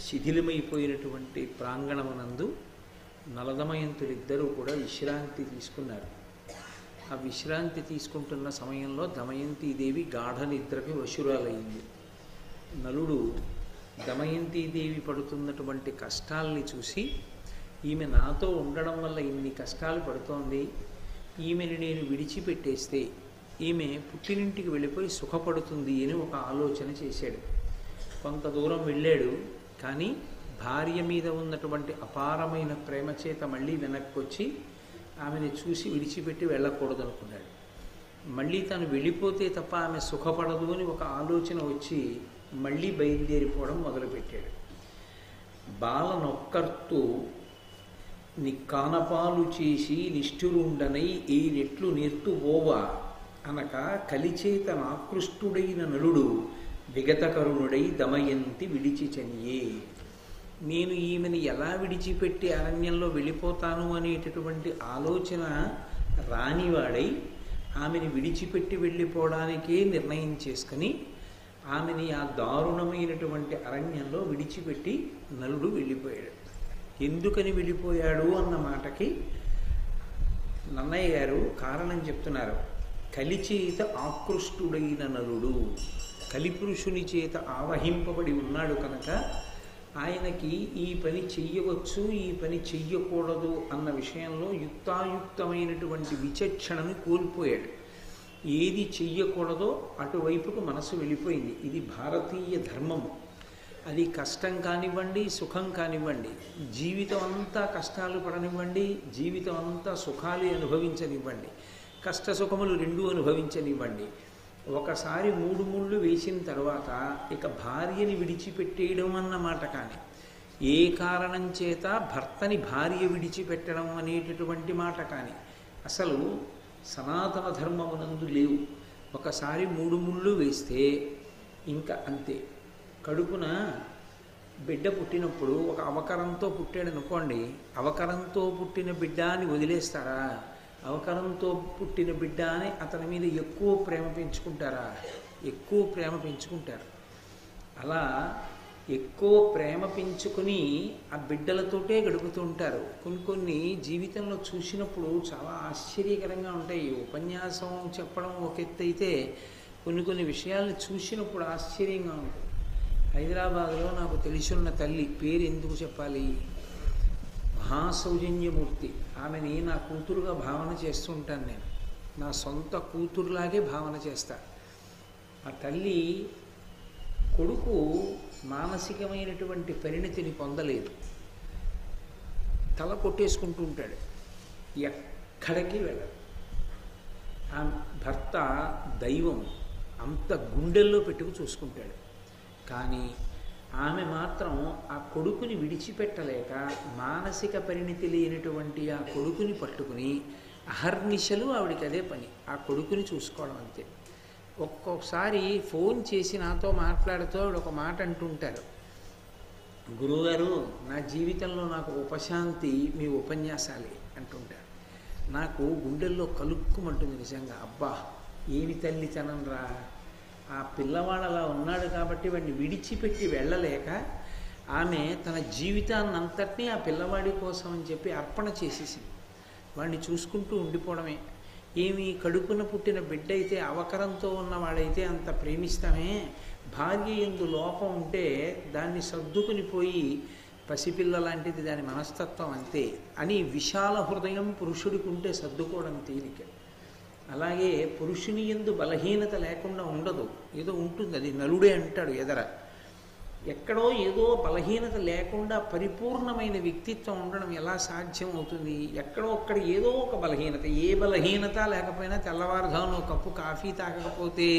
శిథిలమైపోయినటువంటి ప్రాంగణమునందు నలదమయంతులిద్దరూ కూడా విశ్రాంతి తీసుకున్నారు. ఆ విశ్రాంతి తీసుకుంటున్న సమయంలో దమయంతీదేవి గాఢ నిద్రకి వశురాలయ్యింది. నలుడు దమయంతీదేవి పడుతున్నటువంటి కష్టాల్ని చూసి, ఈమె నాతో ఉండడం వల్ల ఇన్ని కష్టాలు పడుతోంది, ఈమెను నేను విడిచిపెట్టేస్తే ఈమె పుట్టినింటికి వెళ్ళిపోయి సుఖపడుతుంది అని ఒక ఆలోచన చేశాడు. కొంత దూరం వెళ్ళాడు, కానీ భార్య మీద ఉన్నటువంటి అపారమైన ప్రేమ చేత మళ్ళీ వెనక్కి వచ్చి ఆమెను చూసి విడిచిపెట్టి వెళ్ళకూడదు అనుకున్నాడు. మళ్ళీ తను వెళ్ళిపోతే తప్ప ఆమె సుఖపడదు అని ఒక ఆలోచన వచ్చి మళ్ళీ బయలుదేరిపోవడం మొదలుపెట్టాడు. బాలనొక్కర్తూ నిక్కానపాలు చేసి నిష్ఠురుండనై ఈ రెట్లు నేర్తువోవా అనక కలిచేత నాకృష్టుడైన నలుడు విగతకరుణుడై దమయంతి విడిచి చనియే. నేను ఈమెను ఎలా విడిచిపెట్టి అరణ్యంలో వెళ్ళిపోతాను అనేటటువంటి ఆలోచన రానివాడై ఆమెను విడిచిపెట్టి వెళ్ళిపోవడానికే నిర్ణయం చేసుకుని ఆమెని ఆ దారుణమైనటువంటి అరణ్యంలో విడిచిపెట్టి నలుడు వెళ్ళిపోయాడు. ఎందుకని వెళ్ళిపోయాడు అన్న మాటకి నన్నయ్య గారు కారణం చెప్తున్నారు. కలిచేత ఆకృష్టుడైన నలుడు, కలిపురుషుని చేత ఆవహింపబడి ఉన్నాడు కనుక ఆయనకి ఈ పని చెయ్యవచ్చు, ఈ పని చెయ్యకూడదు అన్న విషయంలో యుక్తాయుక్తమైనటువంటి విచక్షణను కోల్పోయాడు. ఏది చెయ్యకూడదో అటువైపుకు మనసు వెళ్ళిపోయింది. ఇది భారతీయ ధర్మము. అది కష్టం కానివ్వండి, సుఖం కానివ్వండి, జీవితం అంతా కష్టాలు పడనివ్వండి, జీవితం అంతా సుఖాలు అనుభవించనివ్వండి, కష్ట సుఖములు రెండూ అనుభవించనివ్వండి. ఒకసారి 3 ముళ్ళు వేసిన తర్వాత ఇక భార్యని విడిచిపెట్టేయడం అన్నమాట కానీ, ఏ కారణం చేత భర్తని భార్య విడిచిపెట్టడం అనేటటువంటి మాట కానీ అసలు సనాతన ధర్మమునందు లేవు. ఒకసారి 3 ముళ్ళు వేస్తే ఇంకా అంతే. కడుపున బిడ్డ పుట్టినప్పుడు ఒక అవకరంతో పుట్టాడు అనుకోండి, అవకరంతో పుట్టిన బిడ్డ అని వదిలేస్తారా? అవకరంతో పుట్టిన బిడ్డ అని అతని మీద ఎక్కువ ప్రేమ పెంచుకుంటారా? ఎక్కువ ప్రేమ పెంచుకుంటారు. అలా ఎక్కువ ప్రేమ పెంచుకుని ఆ బిడ్డలతోటే గడుపుతూ ఉంటారు. కొన్ని జీవితంలో చూసినప్పుడు చాలా ఆశ్చర్యకరంగా ఉంటాయి. ఉపన్యాసం చెప్పడం ఒక ఎత్తు అయితే కొన్ని విషయాలను చూసినప్పుడు ఆశ్చర్యంగా ఉంటుంది. హైదరాబాద్లో నాకు తెలిసున్న తల్లి పేరు ఎందుకు చెప్పాలి, మహాసౌజన్యమూర్తి. ఆమెని నా కూతురుగా భావన చేస్తూ ఉంటాను నేను. నా సొంత కూతురులాగే భావన చేస్తా. ఆ తల్లి కొడుకు మానసికమైనటువంటి పరిణతిని పొందలేదు. తల కొట్టేసుకుంటూ ఉంటాడు, ఎక్కడికి వెళ్ళడు. ఆ భర్త దైవం, అంత గుండెల్లో పెట్టుకు చూసుకుంటాడు. కానీ ఆమె మాత్రం ఆ కొడుకుని విడిచిపెట్టలేక మానసిక పరిణితి లేనటువంటి ఆ కొడుకుని పట్టుకుని అహర్నిశలు ఆవిడికి అదే పని, ఆ కొడుకుని చూసుకోవడం అంతే. ఒక్కొక్కసారి ఫోన్ చేసి నాతో మాట్లాడుతూ ఆవిడ ఒక మాట అంటుంటారు, గురువుగారు నా జీవితంలో నాకు ఉపశాంతి మీ ఉపన్యాసాలే అంటుంటారు. నాకు గుండెల్లో కలుక్కుమంటుంది నిజంగా. అబ్బా ఏమి తల్లితనం రా, ఆ పిల్లవాడు అలా ఉన్నాడు కాబట్టి వాడిని విడిచిపెట్టి వెళ్ళలేక ఆమె తన జీవితాన్ని అంతటినీ ఆ పిల్లవాడి కోసం అని చెప్పి అర్పణ చేసేసింది. వాడిని చూసుకుంటూ ఉండిపోవడమే. ఏమి కడుపున పుట్టిన బిడ్డ అయితే, అవకరంతో ఉన్నవాడైతే అంత ప్రేమిస్తామే, భార్య యందు లోపం ఉంటే దాన్ని సర్దుకుని పోయి పసిపిల్ల లాంటిది దాని మనస్తత్వం అంతే అని విశాల హృదయం పురుషుడికి ఉంటే సర్దుకోవడం తేలిక. అలాగే పురుషుని యందు బలహీనత లేకుండా ఉండదు, ఏదో ఉంటుంది. అది నలుడే అంటాడు ఎదర. ఎక్కడో ఏదో బలహీనత లేకుండా పరిపూర్ణమైన వ్యక్తిత్వం ఉండడం ఎలా సాధ్యం అవుతుంది? ఎక్కడో అక్కడ ఏదో ఒక బలహీనత, ఏ బలహీనత లేకపోయినా తెల్లవారుజామున ఒక కప్పు కాఫీ తాగకపోతే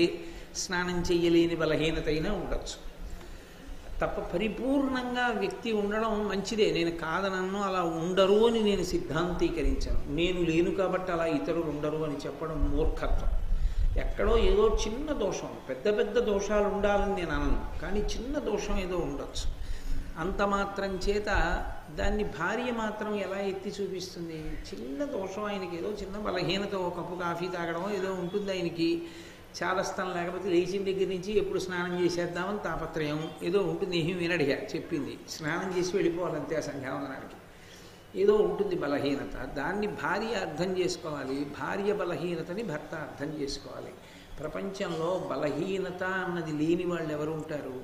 స్నానం చెయ్యలేని బలహీనత అయినా ఉండొచ్చు తప్ప పరిపూర్ణంగా వ్యక్తి ఉండడం మంచిదే. నేను కాదనను, అలా ఉండరు అని నేను సిద్ధాంతీకరించాను. నేను లేను కాబట్టి అలా ఇతరులు ఉండరు అని చెప్పడం మూర్ఖత్వం. ఎక్కడో ఏదో చిన్న దోషం, పెద్ద పెద్ద దోషాలు ఉండాలని నేను అనను, కానీ చిన్న దోషం ఏదో ఉండొచ్చు. అంత మాత్రం చేత దాన్ని భార్య మాత్రం ఎలా ఎత్తి చూపిస్తుంది? చిన్న దోషం, ఆయనకి ఏదో చిన్న బలహీనత, ఒక కప్పు కాఫీ తాగడం ఏదో ఉంటుంది ఆయనకి, చాదస్తం లేకపోతే లేచిన దగ్గర నుంచి ఎప్పుడు స్నానం చేసేద్దామని తాపత్రయం ఏదో ఉంటుంది. ఏమీ వినడిగా చెప్పింది, స్నానం చేసి వెళ్ళిపోవాలంతే ఆ సంధ్యావందనానికి. ఏదో ఉంటుంది బలహీనత, దాన్ని భార్య అర్థం చేసుకోవాలి, భార్య బలహీనతని భర్త అర్థం చేసుకోవాలి. ప్రపంచంలో బలహీనత అన్నది లేని వాళ్ళు ఎవరు ఉంటారు?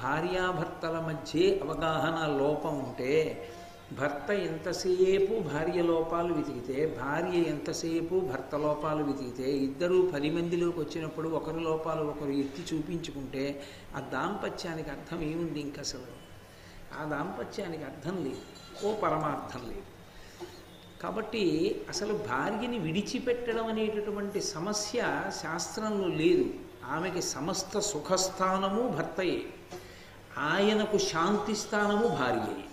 భార్యాభర్తల మధ్య అవగాహన లోపం ఉంటే భర్త ఎంతసేపు భార్య లోపాలు వెతికితే, భార్య ఎంతసేపు భర్త లోపాలు వెతికితే, ఇద్దరూ 10 మందిలోకి వచ్చినప్పుడు ఒకరి లోపాలు ఒకరు ఎత్తి చూపించుకుంటే ఆ దాంపత్యానికి అర్థం ఏముంది? ఇంక అసలు ఆ దాంపత్యానికి అర్థం లేదు, ఓ పరమార్థం లేదు. కాబట్టి అసలు భార్యని విడిచిపెట్టడం అనేటటువంటి సమస్య శాస్త్రంలో లేదు. ఆమెకి సమస్త సుఖస్థానము భర్తయే, ఆయనకు శాంతి స్థానము భార్యయే.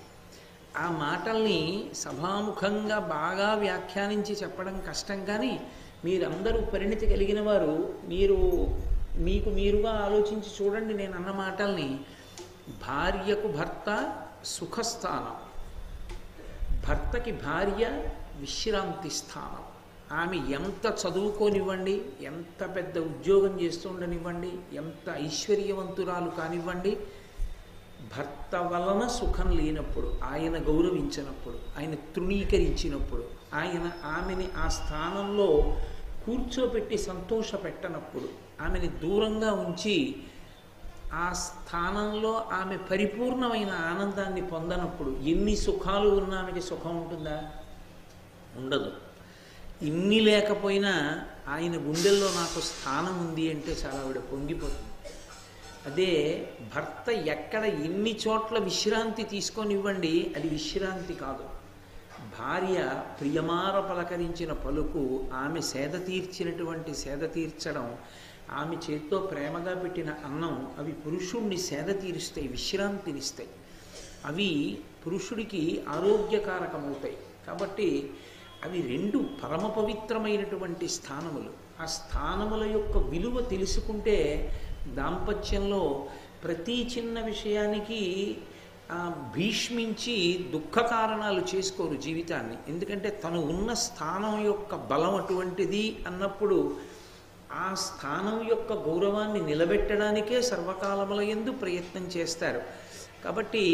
ఆ మాటల్ని సభాముఖంగా బాగా వ్యాఖ్యానించి చెప్పడం కష్టం. కానీ మీరందరూ పరిణితి కలిగిన వారు, మీకు మీరుగా ఆలోచించి చూడండి. నేను అన్న మాటల్ని, భార్యకు భర్త సుఖస్థానం, భర్తకి భార్య విశ్రాంతి స్థానం. ఆమె ఎంత చదువుకోనివ్వండి, ఎంత పెద్ద ఉద్యోగం చేస్తుండనివ్వండి, ఎంత ఐశ్వర్యవంతురాలు కానివ్వండి, భర్త వలన సుఖం లేనప్పుడు, ఆయన గౌరవించినప్పుడు, ఆయన తృణీకరించినప్పుడు, ఆయన ఆమెని ఆ స్థానంలో కూర్చోబెట్టి సంతోషపెట్టనప్పుడు, ఆమెని దూరంగా ఉంచి ఆ స్థానంలో ఆమె పరిపూర్ణమైన ఆనందాన్ని పొందనప్పుడు ఎన్ని సుఖాలు ఉన్నా ఆమెకి సుఖం ఉంటుందా? ఉండదు. ఇన్ని లేకపోయినా ఆయన గుండెల్లో నాకు స్థానం ఉంది అంటే చాలా ఆవిడ పొంగిపోతుంది. అదే భర్త ఎక్కడ ఎన్ని చోట్ల విశ్రాంతి తీసుకొనివ్వండి, అది విశ్రాంతి కాదు. భార్య ప్రియమార పలకరించిన పలుకు, ఆమె సేద తీర్చినటువంటి సేద తీర్చడం, ఆమె చేత్తో ప్రేమగా పెట్టిన అన్నం, అవి పురుషుణ్ణి సేద తీరుస్తాయి, విశ్రాంతినిస్తాయి. అవి పురుషుడికి ఆరోగ్యకారకమవుతాయి. కాబట్టి అవి 2 పరమ పవిత్రమైనటువంటి స్థానములు. ఆ స్థానముల యొక్క విలువ తెలుసుకుంటే దాంపత్యంలో ప్రతి చిన్న విషయానికి భీష్మించి దుఃఖ కారణాలు చేసుకోరు జీవితాన్ని. ఎందుకంటే తను ఉన్న స్థానం యొక్క బలం అటువంటిది అన్నప్పుడు ఆ స్థానం యొక్క గౌరవాన్ని నిలబెట్టడానికే సర్వకాలముల యందు ప్రయత్నం చేస్తారు. కాబట్టి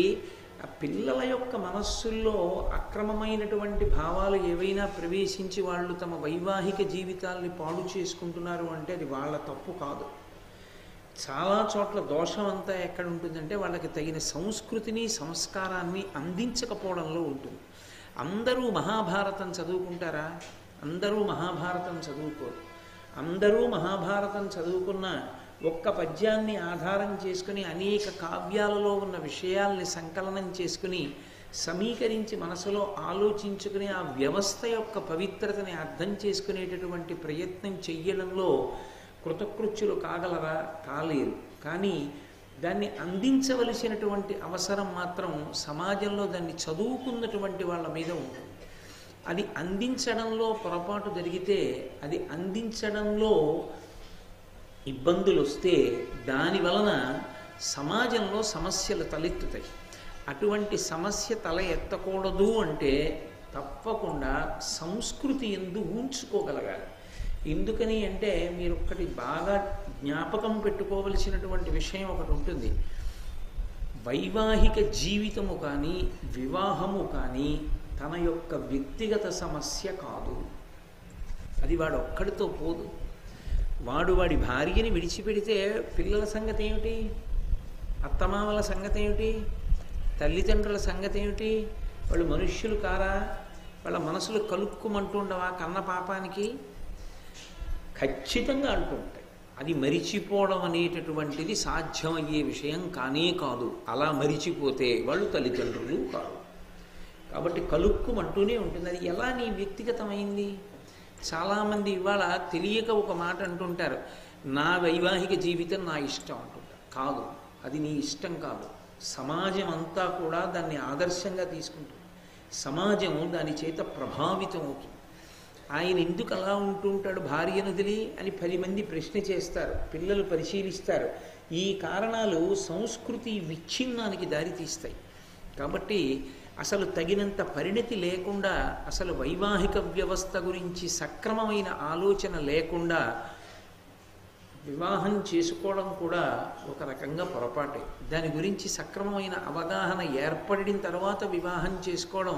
ఆ పిల్లల యొక్క మనస్సుల్లో అక్రమమైనటువంటి భావాలు ఏవైనా ప్రవేశించి వాళ్ళు తమ వైవాహిక జీవితాల్ని పాడు చేసుకుంటున్నారు అంటే అది వాళ్ళ తప్పు కాదు. చాలా చోట్ల దోషం అంతా ఎక్కడ ఉంటుందంటే వాళ్ళకి తగిన సంస్కృతిని సంస్కారాన్ని అందించకపోవడంలో ఉంటుంది. అందరూ మహాభారతం చదువుకుంటారా? అందరూ మహాభారతం చదువుకోరు. అందరూ మహాభారతం చదువుకున్న ఒక్క పద్యాన్ని ఆధారం చేసుకుని అనేక కావ్యాలలో ఉన్న విషయాల్ని సంకలనం చేసుకుని సమీకరించి మనసులో ఆలోచించుకుని ఆ వ్యవస్థ యొక్క పవిత్రతని అర్థం చేసుకునేటటువంటి ప్రయత్నం చెయ్యడంలో కృతకృత్యులు కాగలరా? కాలేరు. కానీ దాన్ని అందించవలసినటువంటి అవసరం మాత్రం సమాజంలో దాన్ని చదువుకున్నటువంటి వాళ్ళ మీద ఉంటుంది. అది అందించడంలో పొరపాటు జరిగితే, అది అందించడంలో ఇబ్బందులు వస్తే దాని వలన సమాజంలో సమస్యలు తలెత్తుతాయి. అటువంటి సమస్య తల ఎత్తకూడదు అంటే తప్పకుండా సంస్కృతి యందు ఉంచుకోగలగాలి. ఎందుకని అంటే మీరు ఒక్కటి బాగా జ్ఞాపకం పెట్టుకోవలసినటువంటి విషయం ఒకటి ఉంటుంది. వైవాహిక జీవితము కానీ వివాహము కానీ తన యొక్క వ్యక్తిగత సమస్య కాదు. అది వాడు ఒక్కడితో పోదు. వాడి భార్యని విడిచిపెడితే పిల్లల సంగతి ఏమిటి? అత్తమామల సంగతి ఏమిటి? తల్లిదండ్రుల సంగతి ఏమిటి? వాళ్ళు మనుష్యులు కారా? వాళ్ళ మనసులు కలుక్కుమంటుండవా కన్న పాపానికి? ఖచ్చితంగా అంటూ ఉంటాయి. అది మరిచిపోవడం అనేటటువంటిది సాధ్యమయ్యే విషయం కానే కాదు. అలా మరిచిపోతే వాళ్ళు తల్లిదండ్రులు కాదు. కాబట్టి కలుక్కుమంటూనే ఉంటుంది. అది ఎలా నీ వ్యక్తిగతమైంది? చాలామంది ఇవాళ తెలియక ఒక మాట అంటుంటారు, నా వైవాహిక జీవితం నా ఇష్టం అంటుంటారు. కాదు, అది నీ ఇష్టం కాదు. సమాజం అంతా కూడా దాన్ని ఆదర్శంగా తీసుకుంటుంది. సమాజం దాని చేత ప్రభావితం అవుతుంది. ఆయన ఎందుకు అలా ఉంటుంటాడు భార్యను వదిలి అని 10 మంది ప్రశ్న చేస్తారు, పిల్లలు పరిశీలిస్తారు. ఈ కారణాలు సంస్కృతి విచ్ఛిన్నానికి దారితీస్తాయి. కాబట్టి అసలు తగినంత పరిణతి లేకుండా, అసలు వైవాహిక వ్యవస్థ గురించి సక్రమమైన ఆలోచన లేకుండా వివాహం చేసుకోవడం కూడా ఒక రకంగా పొరపాటే. దాని గురించి సక్రమమైన అవగాహన ఏర్పడిన తర్వాత వివాహం చేసుకోవడం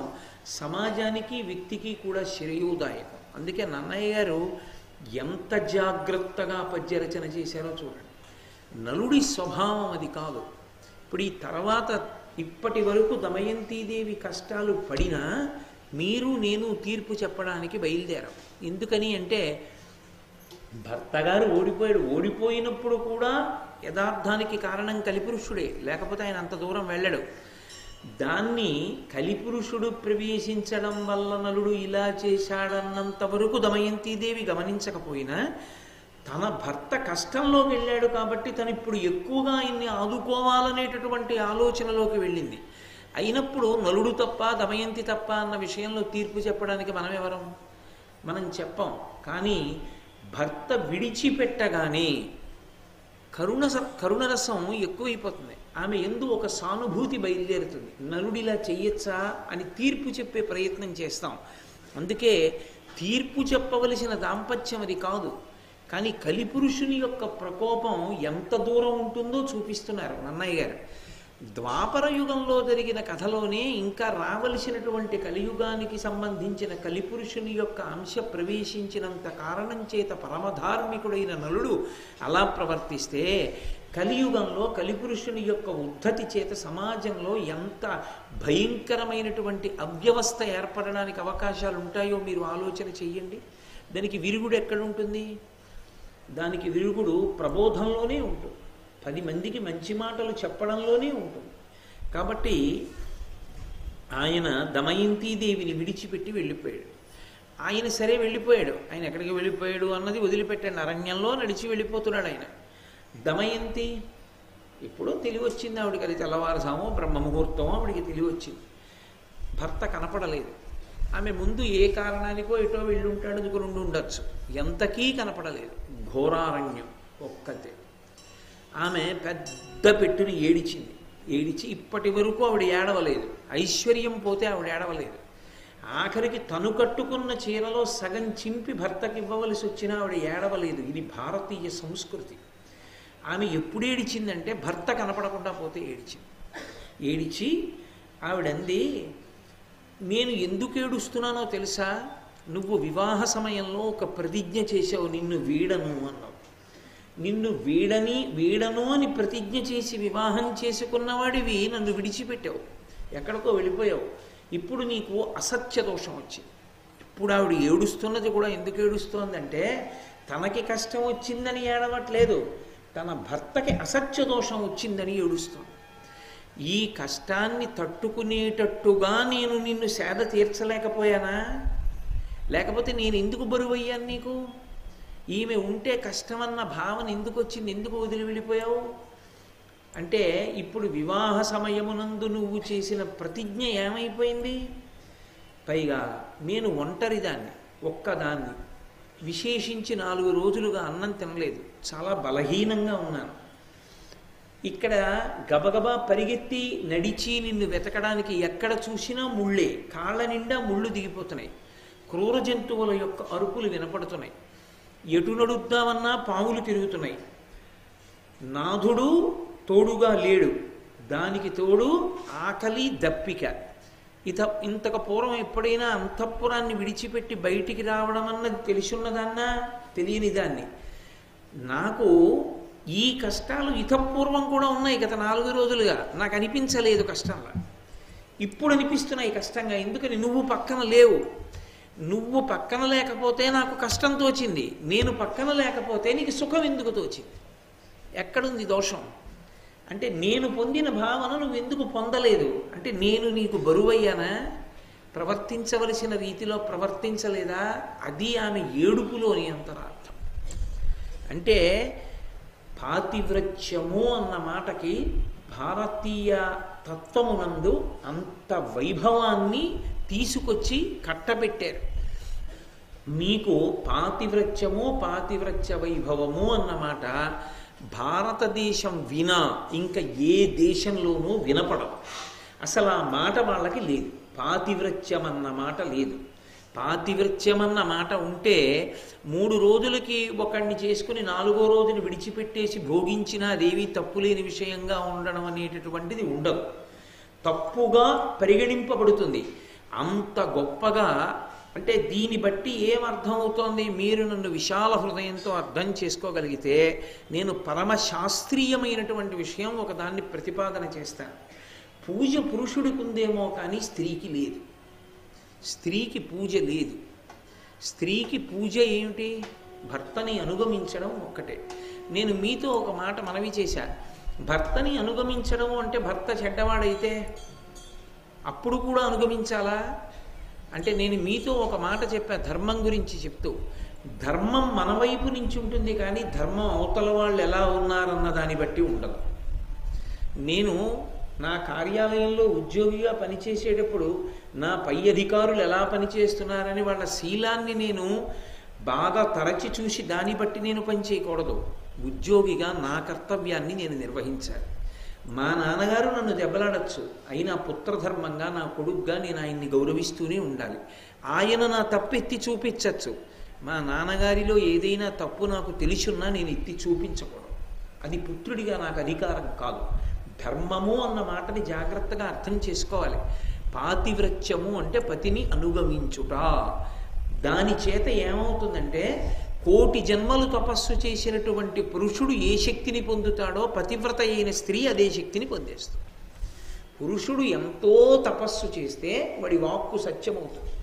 సమాజానికి వ్యక్తికి కూడా శ్రేయోదాయకం. అందుకే నన్నయ్య గారు ఎంత జాగ్రత్తగా పద్యరచన చేశారో చూడండి. నలుడి స్వభావం అది కాదు. ఇప్పుడు ఈ తర్వాత ఇప్పటి వరకు దమయంతీదేవి కష్టాలు పడినా మీరు నేను తీర్పు చెప్పడానికి బయలుదేరాం. ఎందుకని అంటే భర్తగారు ఓడిపోయినప్పుడు కూడా యథార్థానికి కారణం కలిపురుషుడే, లేకపోతే ఆయన అంత దూరం వెళ్ళడు. దాన్ని కలిపురుషుడు ప్రవేశించడం వల్ల నలుడు ఇలా చేశాడన్నంత వరకు దమయంతీదేవి గమనించకపోయినా తన భర్త కష్టంలోకి వెళ్ళాడు కాబట్టి తను ఇప్పుడు ఎక్కువగా ఆయన్ని ఆదుకోవాలనేటటువంటి ఆలోచనలోకి వెళ్ళింది. అయినప్పుడు నలుడు తప్ప దమయంతి తప్ప అన్న విషయంలో తీర్పు చెప్పడానికి మనం ఎవరం? చెప్పం. కానీ భర్త విడిచిపెట్టగానే కరుణరసం ఎక్కువైపోతుంది. ఆమె యందు ఒక సానుభూతి బయలుదేరుతుంది. నలుడిలా చెయ్యొచ్చా అని తీర్పు చెప్పే ప్రయత్నం చేస్తాం. అందుకే తీర్పు చెప్పవలసిన దాంపత్యం అది కాదు. కానీ కలిపురుషుని యొక్క ప్రకోపం ఎంత దూరం ఉంటుందో చూపిస్తున్నారు నన్నయ్య గారు. ద్వాపర యుగంలో జరిగిన కథలోనే ఇంకా రావలసినటువంటి కలియుగానికి సంబంధించిన కలిపురుషుని యొక్క అంశ ప్రవేశించినంత కారణం చేత పరమధార్మికుడైన నలుడు అలా ప్రవర్తిస్తే కలియుగంలో కలిపురుషుని యొక్క ఉద్ధతి చేత సమాజంలో ఎంత భయంకరమైనటువంటి అవ్యవస్థ ఏర్పడడానికి అవకాశాలు ఉంటాయో మీరు ఆలోచన చెయ్యండి. దానికి విరుగుడు ఎక్కడుంటుంది? దానికి విరుగుడు ప్రబోధంలోనే ఉంటుంది, 10 మందికి మంచి మాటలు చెప్పడంలోనే ఉంటుంది. కాబట్టి ఆయన దమయంతీదేవిని విడిచిపెట్టి వెళ్ళిపోయాడు. ఆయన సరే వెళ్ళిపోయాడు. ఆయన ఎక్కడికి వెళ్ళిపోయాడు అన్నది వదిలిపెట్టాడు. అరణ్యంలో నడిచి వెళ్ళిపోతున్నాడు ఆయన. దమయంతి ఎప్పుడో తెలివి వచ్చింది ఆవిడికి. అది తెల్లవారుసామో బ్రహ్మముహూర్తమో ఆవిడికి తెలివి వచ్చింది. భర్త కనపడలేదు. ఆమె ముందు ఏ కారణానికో ఎటో వెళ్ళుంటాడు, రెండు ఉండొచ్చు. ఎంతకీ కనపడలేదు. ఘోరారణ్యం ఒక్కతే. ఆమె పెద్ద పెట్టుని ఏడిచి ఇప్పటి వరకు ఆవిడ ఏడవలేదు. ఐశ్వర్యం పోతే ఆవిడ ఏడవలేదు. ఆఖరికి తను కట్టుకున్న చీరలో సగం చింపి భర్తకి ఇవ్వవలసి వచ్చినా ఆవిడ ఏడవలేదు. ఇది భారతీయ సంస్కృతి. ఆమె ఎప్పుడు ఏడిచిందంటే భర్త కనపడకుండా పోతే ఏడిచి ఆవిడంది, నేను ఎందుకు ఏడుస్తున్నానో తెలుసా? నువ్వు వివాహ సమయంలో ఒక ప్రతిజ్ఞ చేసావు, నిన్ను వీడను అన్నావు. నిన్ను వీడను అని ప్రతిజ్ఞ చేసి వివాహం చేసుకున్నవాడివి నన్ను విడిచిపెట్టావు, ఎక్కడికో వెళ్ళిపోయావు. ఇప్పుడు నీకు అసత్య దోషం వచ్చింది. ఇప్పుడు ఆవిడ ఏడుస్తున్నది కూడా ఎందుకు ఏడుస్తోందంటే తనకి కష్టం వచ్చిందని ఏడవట్లేదు, తన భర్తకి అసత్య దోషం వచ్చిందని ఏడుస్తోంది. ఈ కష్టాన్ని తట్టుకునేటట్టుగా నేను నిన్ను సేద తీర్చలేకపోయానా? లేకపోతే నేను ఎందుకు బరువయ్యాను నీకు? ఈమె ఉంటే కష్టమన్న భావన ఎందుకు వచ్చింది? ఎందుకు వదిలి వెళ్ళిపోయావు అంటే ఇప్పుడు వివాహ సమయమునందు నువ్వు చేసిన ప్రతిజ్ఞ ఏమైపోయింది? పైగా నేను ఒంటరిదాన్ని, ఒక్కదాన్ని, విశేషించి 4 రోజులుగా అన్నం తినలేదు, చాలా బలహీనంగా ఉన్నాను. ఇక్కడ గబగబా పరిగెత్తి నడిచి నిన్ను వెతకడానికి ఎక్కడ చూసినా ముళ్ళే, కాళ్ళ నిండా ముళ్ళు దిగిపోతున్నాయి, క్రూర జంతువుల యొక్క అరుపులు వినపడుతున్నాయి, ఎటు నడుద్దామన్నా పాములు తిరుగుతున్నాయి, నాథుడు తోడుగా లేడు, దానికి తోడు ఆకలి దప్పిక. ఇంతకు పూర్వం ఎప్పుడైనా అంతఃపురాన్ని విడిచిపెట్టి బయటికి రావడం అన్నది తెలిసున్నదాన్నా? తెలియని దాన్ని. నాకు ఈ కష్టాలు ఇతపూర్వం కూడా ఉన్నాయి. గత 4 రోజులుగా నాకు అనిపించలేదు కష్టంలా, ఇప్పుడు అనిపిస్తున్నాయి కష్టంగా. ఎందుకని? నువ్వు పక్కన లేవు. నువ్వు పక్కన లేకపోతే నాకు కష్టం తోచింది, నేను పక్కన లేకపోతే నీకు సుఖం ఎందుకు తోచింది? ఎక్కడుంది దోషం? అంటే నేను పొందిన భావన నువ్వు ఎందుకు పొందలేదు? అంటే నేను నీకు బరువయ్యానా? ప్రవర్తించవలసిన రీతిలో ప్రవర్తించలేదా? అది ఆమె ఏడుపులోని అంతరార్థం. అంటే పాతివ్రత్యము అన్న మాటకి భారతీయ తత్వమునందు అంత వైభవాన్ని తీసుకొచ్చి కట్టబెట్టారు. మీకు పాతివ్రత్యము, పాతివ్రత్య వైభవము అన్నమాట భారతదేశం వినా ఇంకా ఏ దేశంలోనూ వినపడదు. అసలు ఆ మాట వాళ్ళకి లేదు. పాతివ్రత్యం అన్న మాట లేదు. పాతివ్రత్యమన్న మాట ఉంటే 3 రోజులకి ఒకడిని చేసుకుని 4వ రోజుని విడిచిపెట్టేసి భోగించినా అదేమీ తప్పులేని విషయంగా ఉండడం అనేటటువంటిది ఉండదు. తప్పుగా పరిగణింపబడుతుంది. అంత గొప్పగా అంటే దీన్ని బట్టి ఏమర్థం అవుతోంది? మీరు నన్ను విశాల హృదయంతో అర్థం చేసుకోగలిగితే నేను పరమశాస్త్రీయమైనటువంటి విషయం ఒకదాన్ని ప్రతిపాదన చేస్తాను. పూజ పురుషుడికి ఉందేమో కానీ స్త్రీకి లేదు. స్త్రీకి పూజ లేదు. స్త్రీకి పూజ ఏమిటి? భర్తని అనుగమించడం ఒక్కటే. నేను మీతో ఒక మాట మనవి చేశాను. భర్తని అనుగమించడం అంటే భర్త చెడ్డవాడైతే అప్పుడు కూడా అనుగమించాలా అంటే నేను మీతో ఒక మాట చెప్పా ధర్మం గురించి చెప్తూ. ధర్మం మన వైపు నుంచి ఉంటుంది కానీ ధర్మం అవతల వాళ్ళు ఎలా ఉన్నారన్న దాన్ని బట్టి ఉండదు. నేను నా కార్యాలయంలో ఉద్యోగిగా పనిచేసేటప్పుడు నా పై అధికారులు ఎలా పనిచేస్తున్నారని వాళ్ళ శీలాన్ని నేను బాగా తరచి చూసి దాన్ని బట్టి నేను పనిచేయకూడదు. ఉద్యోగిగా నా కర్తవ్యాన్ని నేను నిర్వహించాలి. మా నాన్నగారు నన్ను దెబ్బలాడచ్చు, అయినా పుత్రధర్మంగా నా కొడుగ్గా నేను ఆయన్ని గౌరవిస్తూనే ఉండాలి. ఆయన నా తప్పు ఎత్తి చూపించచ్చు. మా నాన్నగారిలో ఏదైనా తప్పు నాకు తెలిసున్నా నేను ఎత్తి చూపించకూడదు. అది పుత్రుడిగా నాకు అధికారం కాదు. ధర్మము అన్న మాటని జాగ్రత్తగా అర్థం చేసుకోవాలి. పాతివ్రత్యము అంటే పతిని అనుగమించుట. దాని చేత ఏమవుతుందంటే 1,000,000 జన్మలు తపస్సు చేసినటువంటి పురుషుడు ఏ శక్తిని పొందుతాడో పతివ్రత అయిన స్త్రీ అదే శక్తిని పొందేస్తుంది. పురుషుడు ఎంతో తపస్సు చేస్తే వాడి వాక్కు సత్యమవుతుంది.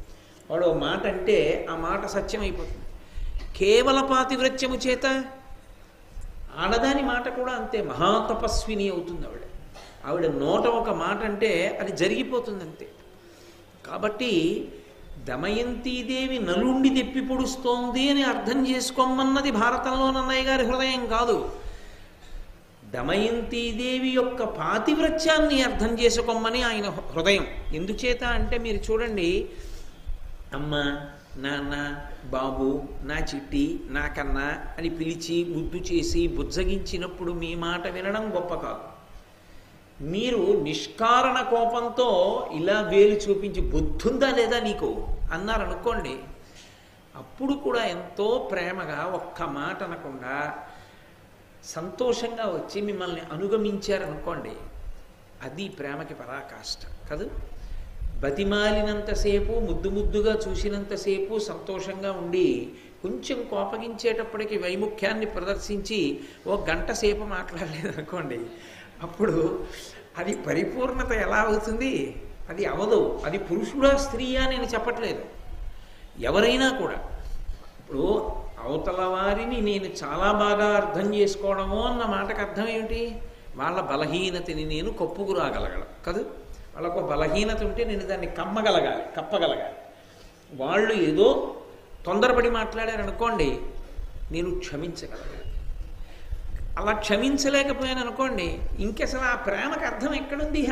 వాడు మాట అంటే ఆ మాట సత్యమైపోతుంది. కేవల పాతివ్రత్యము చేత ఆడదాని మాట కూడా అంతే మహాతపస్విని అవుతుంది. ఆవిడ నోట ఒక మాట అంటే అది జరిగిపోతుంది అంతే. కాబట్టి దమయంతీదేవి నలుండి తెప్పి పొడుస్తోంది అని అర్థం చేసుకోమన్నది భారతంలో నన్నయ్య గారి హృదయం కాదు. దమయంతీదేవి యొక్క పాతివ్రత్యాన్ని అర్థం చేసుకోమని ఆయన హృదయం. ఎందుచేత అంటే మీరు చూడండి, అమ్మ, నాన్న, బాబు, నా చిట్టి, నాకన్నా అని పిలిచి ముద్దు చేసి బుజ్జగించినప్పుడు మీ మాట వినడం గొప్ప కాదు. మీరు నిష్కారణ కోపంతో ఇలా వేలు చూపించి బుద్ధుందా లేదా నీకు అన్నారనుకోండి, అప్పుడు కూడా ఎంతో ప్రేమగా ఒక్క మాట అనకుండా సంతోషంగా వచ్చి మిమ్మల్ని అనుగమించారనుకోండి, అది ప్రేమకి పరాకాష్ట కాదు. బతిమాలినంతసేపు ముద్దు ముద్దుగా చూసినంతసేపు సంతోషంగా ఉండి కొంచెం కోపగించేటప్పటికి వైముఖ్యాన్ని ప్రదర్శించి 1 గంట సేపు మాట్లాడలేదనుకోండి, అప్పుడు అది పరిపూర్ణత ఎలా అవుతుంది? అది అవదు. అది పురుషుడా స్త్రీయా నేను చెప్పట్లేదు, ఎవరైనా కూడా. ఇప్పుడు అవతల వారిని నేను చాలా బాగా అర్థం చేసుకోవడము అన్న మాటకు అర్థం ఏమిటి? వాళ్ళ బలహీనతని నేను కప్పుకురాగలగడం కాదు. వాళ్ళకు బలహీనత ఉంటే నేను దాన్ని కప్పగలగాలి. వాళ్ళు ఏదో తొందరపడి మాట్లాడారనుకోండి, నేను క్షమించగలగాలి. అలా క్షమించలేకపోయాను అనుకోండి, ఇంకసలు ఆ ప్రేమకు అర్థం ఎక్కడుంది?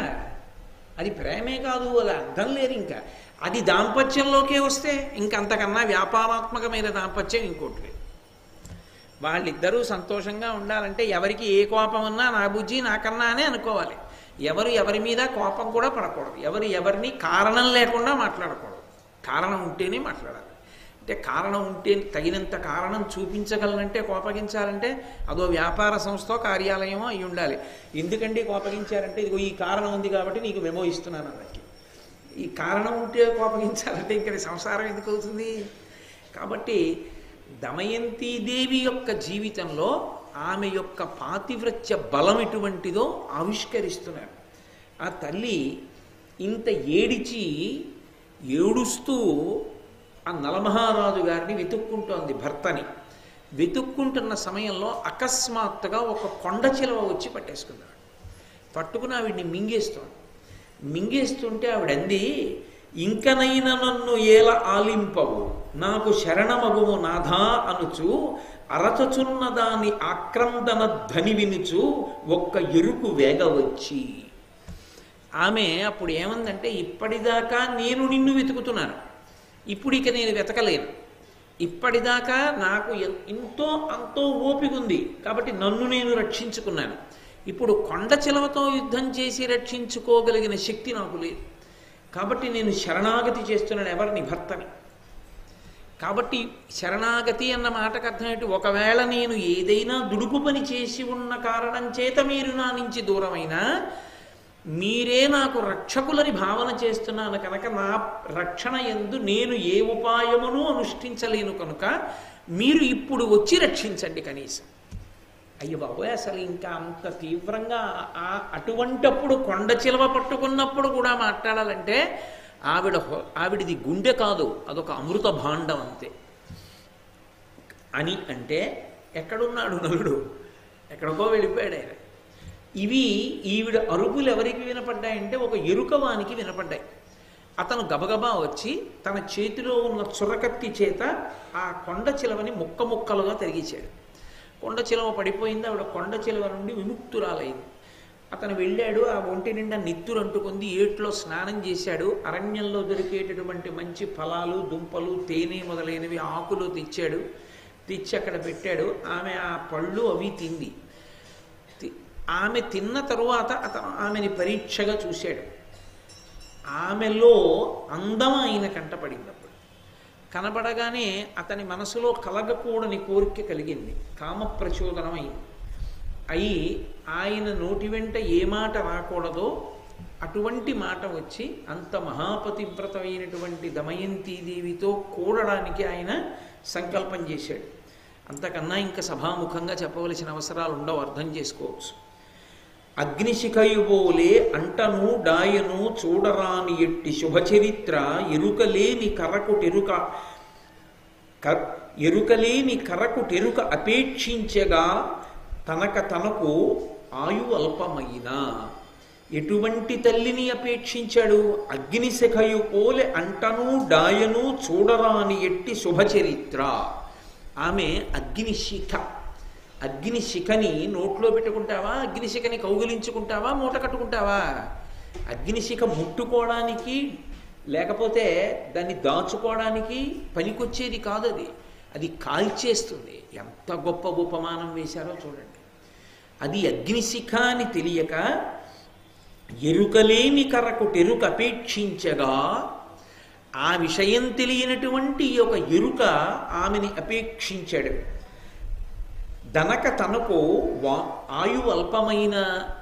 అది ప్రేమే కాదు, అది అర్థం లేదు. ఇంకా అది దాంపత్యంలోకే వస్తే ఇంకంతకన్నా వ్యాపారాత్మకమైన దాంపత్యం ఇంకోటి లేదు. వాళ్ళిద్దరూ సంతోషంగా ఉండాలంటే ఎవరికి ఏ కోపం ఉన్నా నా బుజ్జి నాకన్నా అనే అనుకోవాలి. ఎవరి మీద కోపం కూడా పడకూడదు. ఎవరిని కారణం లేకుండా మాట్లాడకూడదు. కారణం ఉంటేనే మాట్లాడాలి. అంటే కారణం ఉంటే తగినంత కారణం చూపించగలనంటే కోపగించాలంటే అదో వ్యాపార సంస్థ కార్యాలయమో అయి ఉండాలి. ఎందుకండి కోపగించారంటే ఇదిగో ఈ కారణం ఉంది కాబట్టి నీకు మెమో ఇస్తున్నాను అన్నకి. ఈ కారణం ఉంటే కోపగించాలంటే ఇంకా సంసారం ఎందుకు అవుతుంది? కాబట్టి దమయంతీదేవి యొక్క జీవితంలో ఆమె యొక్క పాతివ్రత్య బలం ఎటువంటిదో ఆవిష్కరిస్తున్నారు. ఆ తల్లి ఇంత ఏడుస్తూ ఆ నలమహారాజు గారిని వెతుక్కుంటోంది. భర్తని వెతుక్కుంటున్న సమయంలో అకస్మాత్తుగా ఒక కొండ చిలువ వచ్చి పట్టేసుకున్నాడు. పట్టుకుని ఆవిడ్ని మింగేస్తుంటే ఆవిడంది, ఇంకనైనా నన్ను ఏల ఆలింపవు, నాకు శరణమగుము నాథా అనుచు అరచచున్న దాని ఆక్రందన ధ్వని వినుచు ఒక్క ఎరుకు వేగవచ్చి. ఆమె అప్పుడు ఏమందంటే, ఇప్పటిదాకా నేను నిన్ను వెతుకుతున్నాను, ఇప్పుడు ఇక నేను వెతకలేను. ఇప్పటిదాకా నాకు ఎంతో అంతో ఓపిక ఉంది కాబట్టి నన్ను నేను రక్షించుకున్నాను. ఇప్పుడు కొండ చిలవతో యుద్ధం చేసి రక్షించుకోగలిగిన శక్తి నాకు లేదు కాబట్టి నేను శరణాగతి చేస్తున్నాను. ఎవరిని? భర్తని. కాబట్టి శరణాగతి అన్న మాటకు అర్థం ఏంటి? ఒకవేళ నేను ఏదైనా దుడుకు పని చేసి ఉన్న కారణం చేత మీరు నా నుంచి దూరమైనా మీరే నాకు రక్షకులని భావన చేస్తున్నాను కనుక నా రక్షణ యందు నేను ఏ ఉపాయమును అనుష్ఠించలేను కనుక మీరు ఇప్పుడు వచ్చి రక్షించండి కనీసం. అయ్య బాబోయ్, అసలు ఇంకా అంత తీవ్రంగా అటువంటప్పుడు కొండ చిలవ పట్టుకున్నప్పుడు కూడా మాట్లాడాలంటే ఆవిడిది గుండె కాదు, అదొక అమృత భాండం అంతే అని. అంటే ఎక్కడున్నాడు నలుడు? ఎక్కడికో వెళ్ళిపోయాడు ఆయన. ఈవిడ అరుపులు ఎవరికి వినపడ్డాయంటే ఒక ఎరుకవానికి వినపడ్డాయి. అతను గబగబా వచ్చి తన చేతిలో ఉన్న చురకత్తి చేత ఆ కొండ చిలవని ముక్క ముక్కలుగా తరిగించాడు. కొండ చిలవ పడిపోయింది. ఆవిడ కొండ చిలవ నుండి విముక్తురాలైంది. అతను వెళ్ళాడు, ఆ ఒంటి నిండా నెత్తురు అంటుకుంది, ఏట్లో స్నానం చేశాడు. అరణ్యంలో దొరికేటటువంటి మంచి ఫలాలు, దుంపలు, తేనె మొదలైనవి ఆకులు తెచ్చి అక్కడ పెట్టాడు. ఆమె ఆ పళ్ళు అవి తింది. ఆమె తిన్న తరువాత అతను ఆమెని పరీక్షగా చూశాడు. ఆమెలో అందం ఆయన కంటపడినప్పుడు కనబడగానే అతని మనసులో కలగకూడని కోరిక కలిగింది, కామ ప్రచోదనం అయి ఆయన నోటి వెంట ఏ మాట రాకూడదో అటువంటి మాట వచ్చి అంత మహాపతివ్రత అయినటువంటి దమయంతీదేవితో కూడడానికి ఆయన సంకల్పం చేశాడు. అంతకన్నా ఇంకా సభాముఖంగా చెప్పవలసిన అవసరాలు ఉండవు, అర్థం చేసుకోవచ్చు. అగ్నిశిఖయుబోలే అంటను డాయను చూడరాని ఎట్టి శుభచరిత్ర ఎరుకలేని కరకుటెరుక అపేక్షించగా తనకు ఆయు అల్పమైన. ఎటువంటి తల్లిని అపేక్షించాడు? అగ్నిశిఖయు పోలే అంటను డాయను చూడరాని ఎట్టి శుభచరిత్ర. ఆమె అగ్నిశిఖని నోట్లో పెట్టుకుంటావా? అగ్నిశిఖని కౌగిలించుకుంటావా? మూట కట్టుకుంటావా? అగ్నిశిఖ ముట్టుకోవడానికి లేకపోతే దాన్ని దాచుకోవడానికి పనికొచ్చేది కాదు. అది కాల్చేస్తుంది. ఎంత గొప్ప ఉపమానం వేశారో చూడండి. అది అగ్నిశిఖ అని తెలియక ఎరుకలేని కరకుటెరుక అపేక్షించగా, ఆ విషయం తెలియనటువంటి ఒక ఎరుక ఆమెని అపేక్షించాడు. తనకు ఆయు అల్పమైన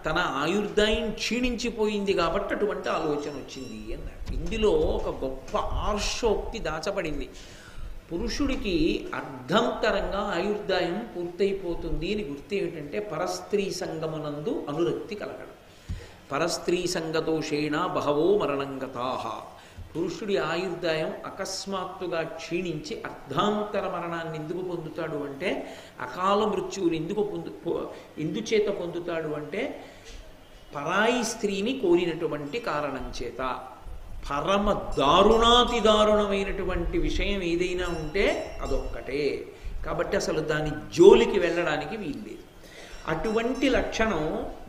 తన ఆయుర్దాయం క్షీణించిపోయింది కాబట్టి అటువంటి ఆలోచన వచ్చింది అన్నాడు. ఇందులో ఒక గొప్ప ఆర్షోక్తి దాచబడింది. పురుషుడికి అర్ధంతరంగా ఆయుర్దాయం పూర్తయిపోతుంది అని గుర్తు ఏమిటంటే పరస్త్రీ సంగమునందు అనురక్తి కలగడం. పరస్త్రీ సంగతోషేణ బహవో మరణంగతాః. పురుషుడి ఆయుర్దాయం అకస్మాత్తుగా క్షీణించి అర్ధాంతర మరణాన్ని ఎందుకు పొందుతాడు అంటే, అకాల మృత్యువుని ఎందుచేత పొందుతాడు అంటే పరాయి స్త్రీని కోరినటువంటి కారణం చేత. పరమ దారుణాతి దారుణమైనటువంటి విషయం ఏదైనా ఉంటే అదొక్కటే. కాబట్టి అసలు దాని జోలికి వెళ్ళడానికి వీల్లేదు. అటువంటి లక్షణం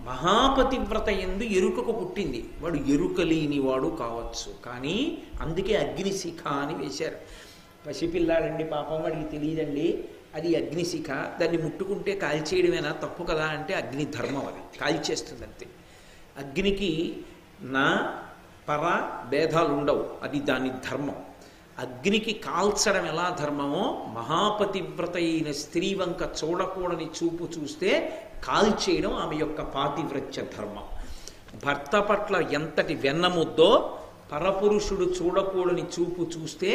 మహాపతివ్రత యందు ఎరుకకు పుట్టింది. వాడు ఎరుకలేని వాడు కావచ్చు, కానీ అందుకే అగ్నిశిఖ అని వేశారు. పసిపిల్లాడండి పాపం, వాడికి తెలియదండి అది అగ్నిశిఖ, దాన్ని ముట్టుకుంటే కాల్చేయడమేనా తప్పు కదా అంటే అగ్ని ధర్మం, అది కాల్చేస్తుంది అంతే. అగ్నికి నా పర భేదాలు ఉండవు, అది దాని ధర్మం. అగ్నికి కాల్చడం ఎలా ధర్మమో మహాపతివ్రత అయిన స్త్రీ వంక చూడకూడని చూపు చూస్తే కాల్చేయడం ఆమె యొక్క పాతివ్రత్య ధర్మం. భర్త పట్ల ఎంతటి వెన్నముద్దో పరపురుషుడు చూడకూడని చూపు చూస్తే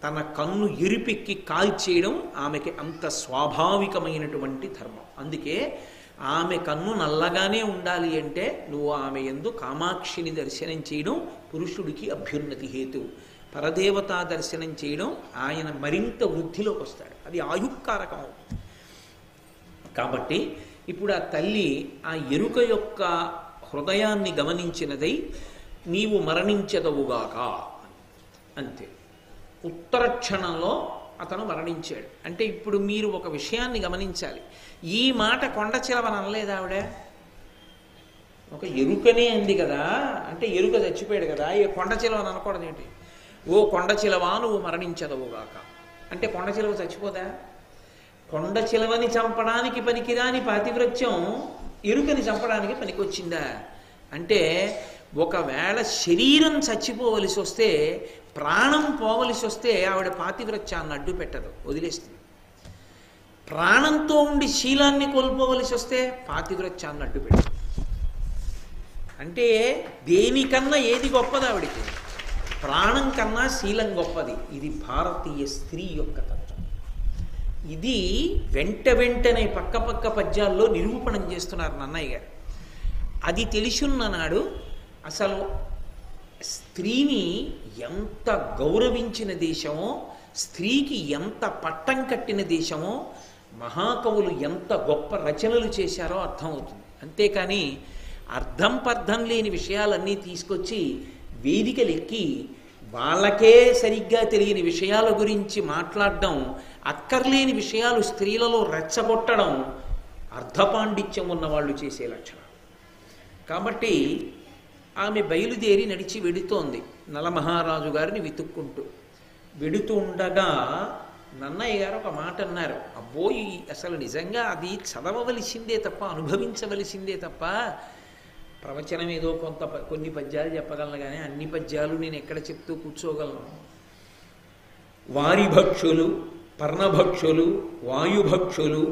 తన కన్ను ఎరిపెక్కి కాల్చేయడం ఆమెకి అంత స్వాభావికమైనటువంటి ధర్మం. అందుకే ఆమె కన్ను నల్లగానే ఉండాలి అంటే నువ్వు ఆమె యందు కామాక్షిని దర్శనం చేయడం పురుషుడికి అభ్యున్నతి హేతువు. పరదేవతా దర్శనం చేయడం ఆయన మరింత వృద్ధిలోకి వస్తాడు, అది ఆయుక్కారకం అవుతుంది. కాబట్టి ఇప్పుడు ఆ తల్లి ఆ ఎరుక యొక్క హృదయాన్ని గమనించినదై నీవు మరణించదవుగాక అంతే. ఉత్తర క్షణంలో అతను మరణించాడు. అంటే ఇప్పుడు మీరు ఒక విషయాన్ని గమనించాలి. ఈ మాట కొండ చిలవని అనలేదు ఆవిడ, ఒక ఎరుకనే అంది కదా. అంటే ఎరుక చచ్చిపోయాడు కదా, ఈ కొండ చిలవని అనకూడదు ఏంటి? ఓ కొండ చిలవా నువ్వు మరణించదవుగాక అంటే కొండ చిలవ చచ్చిపోదా? కొండ చిలవని చంపడానికి పనికిరాని పాతివ్రత్యం ఎరుకని చంపడానికి పనికొచ్చిందా? అంటే ఒకవేళ శరీరం చచ్చిపోవలసి వస్తే, ప్రాణం పోవలసి వస్తే ఆవిడ పాతివ్రత్యాన్ని అడ్డు పెట్టదు, వదిలేస్తుంది. ప్రాణంతో ఉండి శీలాన్ని కోల్పోవలసి వస్తే పాతివ్రత్యాన్ని అడ్డు పెట్టదు. అంటే దేనికన్నా ఏది గొప్పది ఆవిడికి? ప్రాణం కన్నా శీలం గొప్పది. ఇది భారతీయ స్త్రీ యొక్క తత్వం. ఇది వెంటనే పక్క పద్యాల్లో నిరూపణం చేస్తున్నారు నన్నయ్య గారు. అది తెలిసున్న నాడు అసలు స్త్రీని ఎంత గౌరవించిన దేశమో, స్త్రీకి ఎంత పట్టం కట్టిన దేశమో, మహాకవులు ఎంత గొప్ప రచనలు చేశారో అర్థమవుతుంది. అంతేకాని అర్థం పర్థం లేని విషయాలన్నీ తీసుకొచ్చి వేదికలెక్కి వాళ్ళకే సరిగ్గా తెలియని విషయాల గురించి మాట్లాడడం, అక్కర్లేని విషయాలు స్త్రీలలో రెచ్చగొట్టడం అర్ధపాండిత్యం ఉన్నవాళ్ళు చేసే లక్షణం. కాబట్టి ఆమె బయలుదేరి నడిచి వెడుతోంది నలమహారాజు గారిని వెతుక్కుంటూ. వెడుతూ ఉండగా నన్నయ్య గారు ఒక మాట అన్నారు. అబ్బోయి, అసలు నిజంగా అది చదవవలసిందే తప్ప, అనుభవించవలసిందే తప్ప, ప్రవచనం ఏదో కొన్ని పద్యాలు చెప్పగలను కానీ అన్ని పద్యాలు నేను ఎక్కడ చెప్తూ కూర్చోగలను. వారిభక్షులు, పర్ణభక్షులు, వాయుభక్షులు,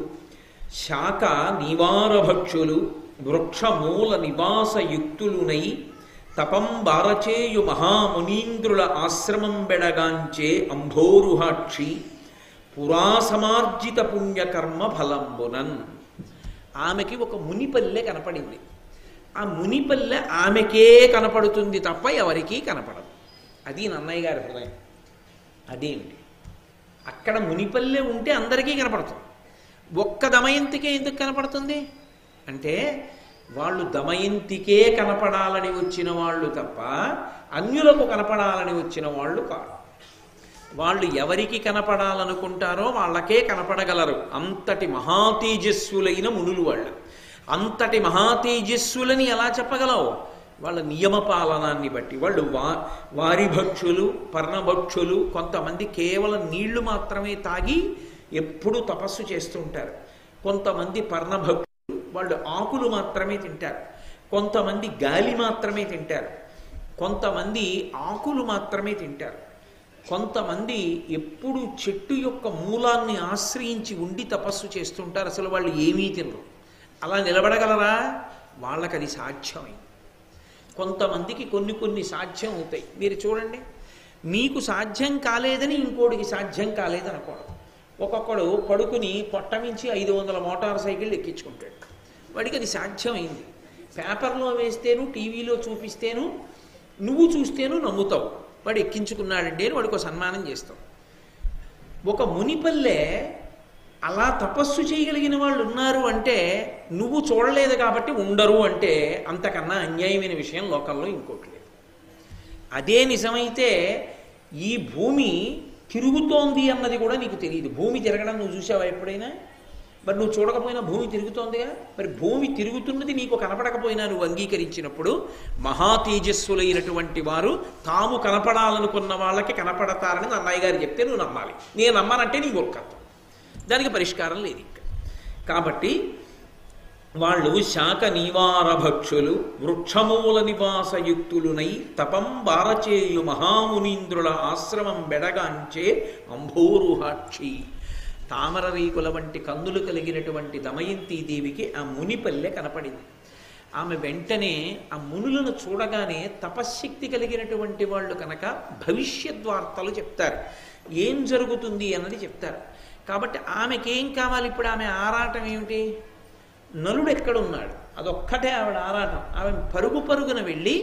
శాఖ నివారభక్షులు, వృక్షమూల నివాసయుక్తులునై తపం బారచేయు మహామునీంద్రుల ఆశ్రమం బెడగాంచే అంభోరుహాక్షి పురాసమార్జిత పుణ్యకర్మ ఫలంబునన్. ఆమెకి ఒక మునిపల్లె కనపడింది. ఆ మునిపల్లె ఆమెకే కనపడుతుంది తప్ప ఎవరికీ కనపడదు. అది నన్నయ్య గారి హృదయం. అదేమిటి? అక్కడ మునిపల్లె ఉంటే అందరికీ కనపడుతుంది. ఒక్క దమయంతికే ఎందుకు కనపడుతుంది అంటే, వాళ్ళు దమయంతికే కనపడాలని వచ్చిన వాళ్ళు తప్ప అన్యులకు కనపడాలని వచ్చిన వాళ్ళు కాదు. వాళ్ళు ఎవరికి కనపడాలనుకుంటారో వాళ్ళకే కనపడగలరు. అంతటి మహాతేజస్సులైన మునులు వాళ్ళు. అంతటి మహాతేజస్సులని ఎలా చెప్పగలవు? వాళ్ళ నియమపాలనాన్ని బట్టి. వాళ్ళు వారిభక్షులు, పర్ణభక్షులు, కొంతమంది కేవలం నీళ్లు మాత్రమే తాగి ఎప్పుడూ తపస్సు చేస్తూ ఉంటారు. కొంతమంది పర్ణభక్షులు, వాళ్ళు ఆకులు మాత్రమే తింటారు. కొంతమంది గాలి మాత్రమే తింటారు. కొంతమంది ఆకులు మాత్రమే తింటారు. కొంతమంది ఎప్పుడు చెట్టు యొక్క మూలాన్ని ఆశ్రయించి ఉండి తపస్సు చేస్తుంటారు. అసలు వాళ్ళు ఏమీ తినరు. అలా నిలబడగలరా? వాళ్ళకి అది సాధ్యమైంది. కొంతమందికి కొన్ని సాధ్యం అవుతాయి. మీరు చూడండి, మీకు సాధ్యం కాలేదని ఇంకోటికి సాధ్యం కాలేదనుకోండి. ఒక్కొక్కడు పడుకుని పొట్టమించి 500 మోటార్ సైకిళ్ళు ఎక్కించుకుంటాడు. వాడికి అది సాధ్యమైంది. పేపర్లో వేస్తేను, టీవీలో చూపిస్తేను, నువ్వు చూస్తేను నమ్ముతావు. వాడు ఎక్కించుకున్నాడండి అని వాడికి సన్మానం చేస్తావు. ఒక మునిపల్లె అలా తపస్సు చేయగలిగిన వాళ్ళు ఉన్నారు అంటే, నువ్వు చూడలేదు కాబట్టి ఉండరు అంటే, అంతకన్నా అన్యాయమైన విషయం లోకంలో ఇంకోటి లేదు. అదే నిజమైతే ఈ భూమి తిరుగుతోంది అన్నది కూడా నీకు తెలియదు. భూమి తిరగడం నువ్వు చూసావా ఎప్పుడైనా? మరి నువ్వు చూడకపోయినా భూమి తిరుగుతోందిగా. మరి భూమి తిరుగుతున్నది నీకు కనపడకపోయినా నువ్వు అంగీకరించినప్పుడు, మహాతేజస్సులైనటువంటి వారు తాము కనపడాలనుకున్న వాళ్ళకి కనపడతారని నన్నయ్య గారు చెప్తే నువ్వు నమ్మాలి. నేను నమ్మానంటే నీ మూర్ఖత్వం. దానికి పరిష్కారం లేదు ఇంకా. కాబట్టి వాళ్ళు శాఖ నివారభక్షులు, వృక్షమూల నివాసయుక్తులునై తపం బారచేయు మహామునీంద్రుల ఆశ్రమం బెడగాంచే అంభోరుహాక్షి. తామర రీకుల వంటి కందులు కలిగినటువంటి దమయంతీదేవికి ఆ మునిపల్లె కనపడింది. ఆమె వెంటనే ఆ మునులను చూడగానే తపశ్శక్తి కలిగినటువంటి వాళ్ళు కనుక భవిష్యద్వార్తలు చెప్తారు, ఏం జరుగుతుంది అన్నది చెప్తారు. కాబట్టి ఆమెకేం కావాలి? ఇప్పుడు ఆమె ఆరాటం ఏమిటి? నలుడు ఎక్కడున్నాడు, అదొక్కటే ఆవిడ ఆరాటం. ఆమె పరుగున వెళ్ళి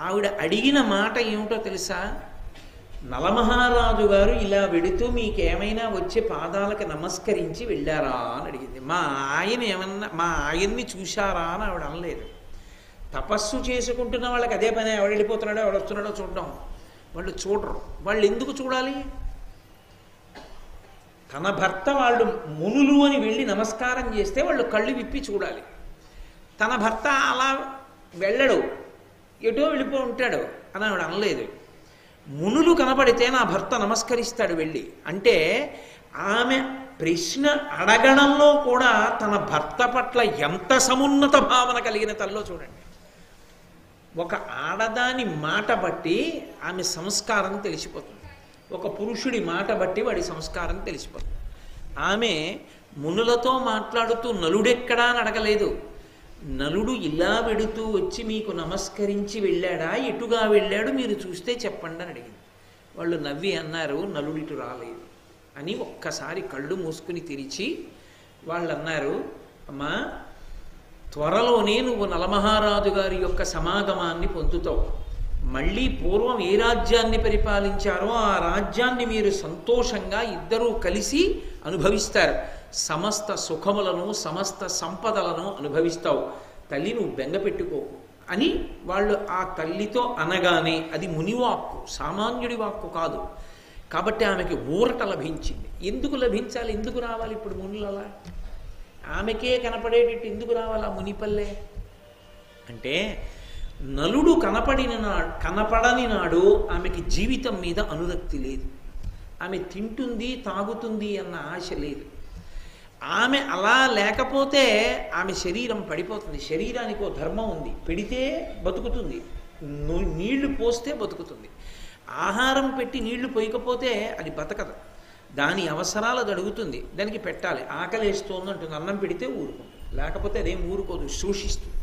ఆవిడ అడిగిన మాట ఏమిటో తెలుసా? నలమహారాజు గారు ఇలా వెడుతూ మీకేమైనా వచ్చే పాదాలకు నమస్కరించి వెళ్ళారా అని అడిగింది. మా ఆయన్ని చూశారా అని ఆవిడ అనలేదు. తపస్సు చేసుకుంటున్న వాళ్ళకి అదే పని. ఎవడు వెళ్ళిపోతున్నాడో ఎవడు వస్తున్నాడో చూడడం. వాళ్ళు చూడరు. వాళ్ళు ఎందుకు చూడాలి? తన భర్త వాళ్ళు మునులు అని వెళ్ళి నమస్కారం చేస్తే వాళ్ళు కళ్ళు విప్పి చూడాలి. తన భర్త అలా వెళ్ళడు, ఎటో వెళ్ళిపో ఉంటాడు అని ఆవిడ అనలేదు. మునులు కనపడితే నా భర్త నమస్కరిస్తాడు వెళ్ళి అంటే, ఆమె ప్రశ్న అడగడంలో కూడా తన భర్త పట్ల ఎంత సమున్నత భావన కలిగిన తల్లో చూడండి. ఒక ఆడదాని మాట బట్టి ఆమె సంస్కారం తెలిసిపోతుంది, ఒక పురుషుడి మాట బట్టి వాడి సంస్కారం తెలిసిపోతుంది. ఆమె మునులతో మాట్లాడుతూ నలుడెక్కడా అని అడగలేదు. నలుడు ఇలా వెడుతూ వచ్చి మీకు నమస్కరించి వెళ్ళాడా, ఎటుగా వెళ్ళాడు మీరు చూస్తే చెప్పండి అని అడిగింది. వాళ్ళు నవ్వి అన్నారు, నలుడిటు రాలేదు అని. ఒక్కసారి కళ్ళు మూసుకుని తెరిచి వాళ్ళు అన్నారు, అమ్మా త్వరలోనే నువ్వు నలమహారాజు గారి యొక్క సమాగమాన్ని పొందుతావు. మళ్ళీ పూర్వం ఏ రాజ్యాన్ని పరిపాలించారో ఆ రాజ్యాన్ని మీరు సంతోషంగా ఇద్దరూ కలిసి అనుభవిస్తారు. సమస్త సుఖములను సమస్త సంపదలను అనుభవిస్తావు. తల్లి నువ్వు బెంగ పెట్టుకోకు అని వాళ్ళు ఆ తల్లితో అనగానే, అది మునివాక్కు, సామాన్యుడి వాక్కు కాదు. కాబట్టి ఆమెకి ఊరట లభించింది. ఎందుకు లభించాలి, ఎందుకు రావాలి ఇప్పుడు మునులలా? ఆమెకే కనపడేటట్టు ఎందుకు రావాలి ఆ మునిపల్లె అంటే, నలుడు కనపడని నాడు ఆమెకి జీవితం మీద అనురక్తి లేదు. ఆమె తింటుంది తాగుతుంది అన్న ఆశ లేదు. ఆమె అలా లేకపోతే ఆమె శరీరం పడిపోతుంది. శరీరానికి ఓ ధర్మం ఉంది, పెడితే బతుకుతుంది, నీళ్లు పోస్తే బతుకుతుంది. ఆహారం పెట్టి నీళ్లు పోయకపోతే అది బతకదు. దాని అవసరాలు అది అడుగుతుంది, దానికి పెట్టాలి. ఆకలేస్తోంది అంటుంది, అన్నం పెడితే ఊరుకుంటుంది, లేకపోతే అదేం ఊరుకోదు, శోషిస్తుంది.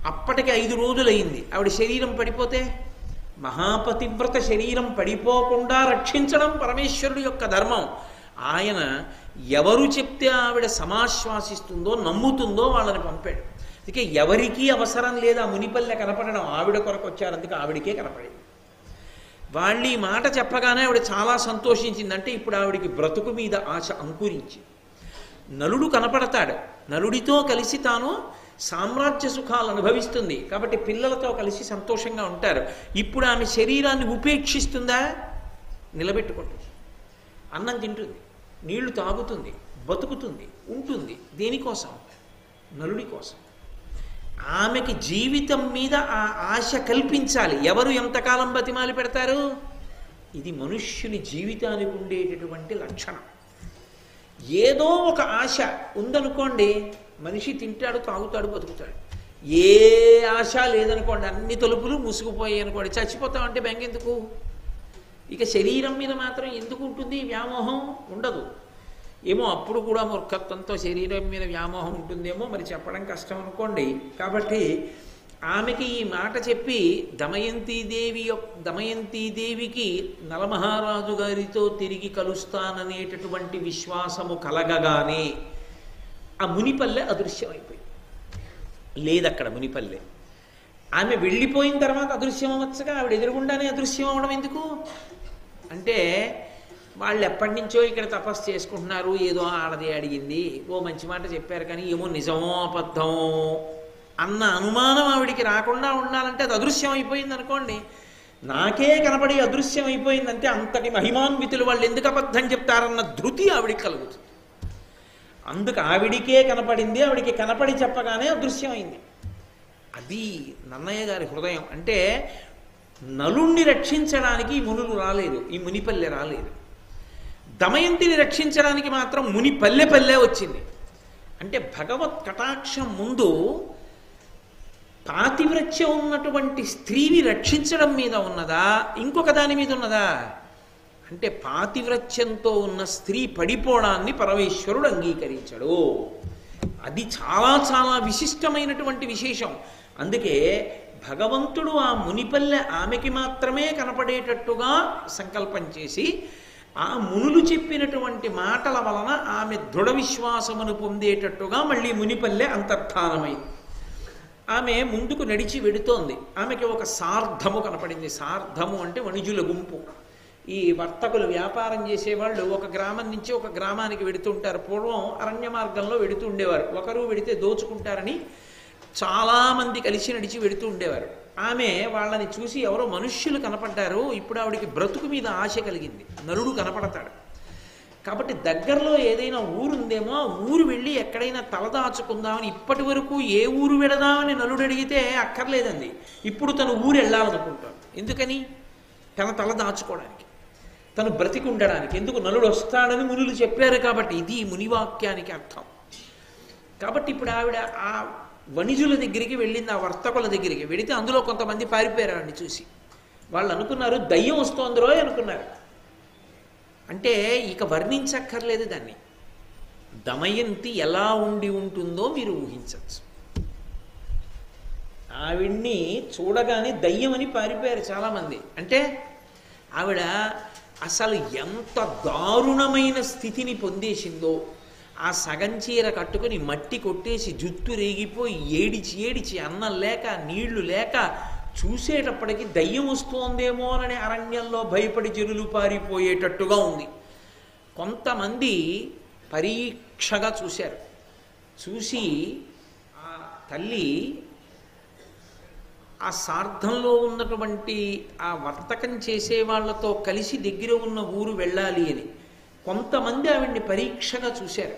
అప్పటికి 5 రోజులైంది. ఆవిడ శరీరం పడిపోతే, మహాపతివ్రత శరీరం పడిపోకుండా రక్షించడం పరమేశ్వరుడు యొక్క ధర్మం. ఆయన ఎవరు చెప్తే ఆవిడ సమాశ్వాసిస్తుందో నమ్ముతుందో వాళ్ళని పంపాడు. అందుకే ఎవరికీ అవసరం లేదా మునిపల్లె కనపడడం, ఆవిడ కొరకు వచ్చారు, అందుకే ఆవిడికే కనపడింది. వాళ్ళు ఈ మాట చెప్పగానే ఆవిడ చాలా సంతోషించింది. అంటే ఇప్పుడు ఆవిడికి బ్రతుకు మీద ఆశ అంకురించి. నలుడు కనపడతాడు, నలుడితో కలిసి తాను సామ్రాజ్య సుఖాలు అనుభవిస్తుంది, కాబట్టి పిల్లలతో కలిసి సంతోషంగా ఉంటారు. ఇప్పుడు ఆమె శరీరాన్ని ఉపేక్షిస్తుందా? నిలబెట్టుకుంటుంది, అన్నం తింటుంది, నీళ్లు తాగుతుంది, బతుకుతుంది, ఉంటుంది. దేనికోసం? నలుడి కోసం. ఆమెకి జీవితం మీద ఆ ఆశ కల్పించాలి. ఎవరు ఎంతకాలం బతిమాలి పెడతారు? ఇది మనుష్యుని జీవితానికి ఉండేటటువంటి లక్షణం. ఏదో ఒక ఆశ ఉందనుకోండి, మనిషి తింటాడు, తాగుతాడు, బతుకుతాడు. ఏ ఆశ లేదనుకోండి, అన్ని తలుపులు మూసుకుపోయాయి అనుకోండి, చచ్చిపోతామంటే బెంగెందుకు? ఇక శరీరం మీద మాత్రం ఎందుకు ఉంటుంది వ్యామోహం? ఉండదు. ఏమో అప్పుడు కూడా మూర్ఖత్వంతో శరీరం మీద వ్యామోహం ఉంటుందేమో, మరి చెప్పడం కష్టం అనుకోండి. కాబట్టి ఆమెకి ఈ మాట చెప్పి దమయంతీదేవికి నలమహారాజు గారితో తిరిగి కలుస్తాననేటటువంటి విశ్వాసము కలగగానే ఆ మునిపల్లె అదృశ్యమైపోయింది. లేదక్కడ మునిపల్లె. ఆమె వెళ్ళిపోయిన తర్వాత అదృశ్యం అవ్వచ్చుగా, ఆవిడ ఎదురుగుండానే అదృశ్యం అవడం ఎందుకు అంటే, వాళ్ళు ఎప్పటి నుంచో ఇక్కడ తపస్సు చేసుకుంటున్నారు, ఏదో ఆడది అడిగింది, ఓ మంచి మాట చెప్పారు, కానీ ఏమో నిజమో అబద్ధమో అన్న అనుమానం ఆవిడికి రాకుండా ఉండాలంటే అది అదృశ్యం అయిపోయింది అనుకోండి. నాకే కనపడి అదృశ్యం అయిపోయిందంటే అంతటి మహిమాన్వితులు వాళ్ళు ఎందుకు అబద్ధం చెప్తారన్న ధృతి ఆవిడికి కలుగుతుంది. అందుకు ఆవిడికే కనపడింది, ఆవిడికి కనపడి చెప్పగానే అదృశ్యమైంది. అది నన్నయ్య గారి హృదయం. అంటే నలుణ్ణి రక్షించడానికి ఈ మునులు రాలేదు, ఈ మునిపల్లె రాలేదు. దమయంతిని రక్షించడానికి మాత్రం మునిపల్లె వచ్చింది. అంటే భగవత్ కటాక్షం ముందు పాతివ్రత్యం ఉన్నటువంటి స్త్రీని రక్షించడం మీద ఉన్నదా, ఇంకొక దాని మీద ఉన్నదా అంటే, పాతివ్రత్యంతో ఉన్న స్త్రీ పడిపోవడాన్ని పరమేశ్వరుడు అంగీకరించడు. అది చాలా చాలా విశిష్టమైనటువంటి విశేషం. అందుకే భగవంతుడు ఆ మునిపల్లె ఆమెకి మాత్రమే కనపడేటట్టుగా సంకల్పం చేసి, ఆ మునులు చెప్పినటువంటి మాటల వలన ఆమె దృఢ విశ్వాసమును పొందేటట్టుగా మళ్ళీ మునిపల్లె అంతర్ధానమైంది. ఆమె ముందుకు నడిచి వెడుతోంది. ఆమెకి ఒక సార్ధము కనపడింది. సార్ధము అంటే వణిజుల గుంపు. ఈ వర్తకులు, వ్యాపారం చేసేవాళ్ళు ఒక గ్రామం నుంచి ఒక గ్రామానికి వెడుతుంటారు. పూర్వం అరణ్య మార్గంలో వెడుతూ ఉండేవారు. ఒకరు వెడితే దోచుకుంటారని చాలామంది కలిసి నడిచి వెడుతూ ఉండేవారు. ఆమె వాళ్ళని చూసి ఎవరో మనుష్యులు కనపడ్డారు. ఇప్పుడు ఆవిడికి బ్రతుకు మీద ఆశ కలిగింది. నలుడు కనపడతాడు కాబట్టి దగ్గరలో ఏదైనా ఊరుందేమో, ఆ ఊరు వెళ్ళి ఎక్కడైనా తలదాచుకుందామని, ఇప్పటి వరకు ఏ ఊరు వెళదామని నలుడు అడిగితే అక్కర్లేదండి, ఇప్పుడు తను ఊరు వెళ్ళాలనుకుంటాడు. ఎందుకని? తన తల దాచుకోవడానికి, తను బ్రతికి ఉండడానికి. ఎందుకు? నలుడు వస్తాడని మునులు చెప్పారు కాబట్టి. ఇది మునివాక్యానికి అర్థం. కాబట్టి ఇప్పుడు ఆవిడ ఆ వణిజుల దగ్గరికి వెళ్ళింది, ఆ వర్తకుల దగ్గరికి వెళితే అందులో కొంతమంది పారిపోయారు ఆవిడ్ని చూసి. వాళ్ళు అనుకున్నారు దయ్యం వస్తోందిరో అనుకున్నారు. అంటే ఇక వర్ణించక్కర్లేదు దాన్ని. దమయంతి ఎలా ఉండి ఉంటుందో మీరు ఊహించవచ్చు. ఆవిడ్ని చూడగానే దయ్యమని పారిపోయారు చాలామంది. అంటే ఆవిడ అసలు ఎంత దారుణమైన స్థితిని పొందేసిందో, ఆ సగం చీర కట్టుకుని మట్టి కొట్టేసి జుట్టు రేగిపోయి ఏడిచి ఏడిచి అన్నం లేక నీళ్లు లేక చూసేటప్పటికి దయ్యం వస్తోందేమోనని అరణ్యంలో భయపడి జనులు పారిపోయేటట్టుగా ఉంది. కొంతమంది పరీక్షగా చూశారు. చూసి ఆ తల్లి ఆ సార్థంలో ఉన్నటువంటి ఆ వర్తకం చేసే వాళ్ళతో కలిసి దగ్గర ఉన్న ఊరు వెళ్ళాలి అని కొంతమంది ఆవిడ్ని పరీక్షగా చూశారు.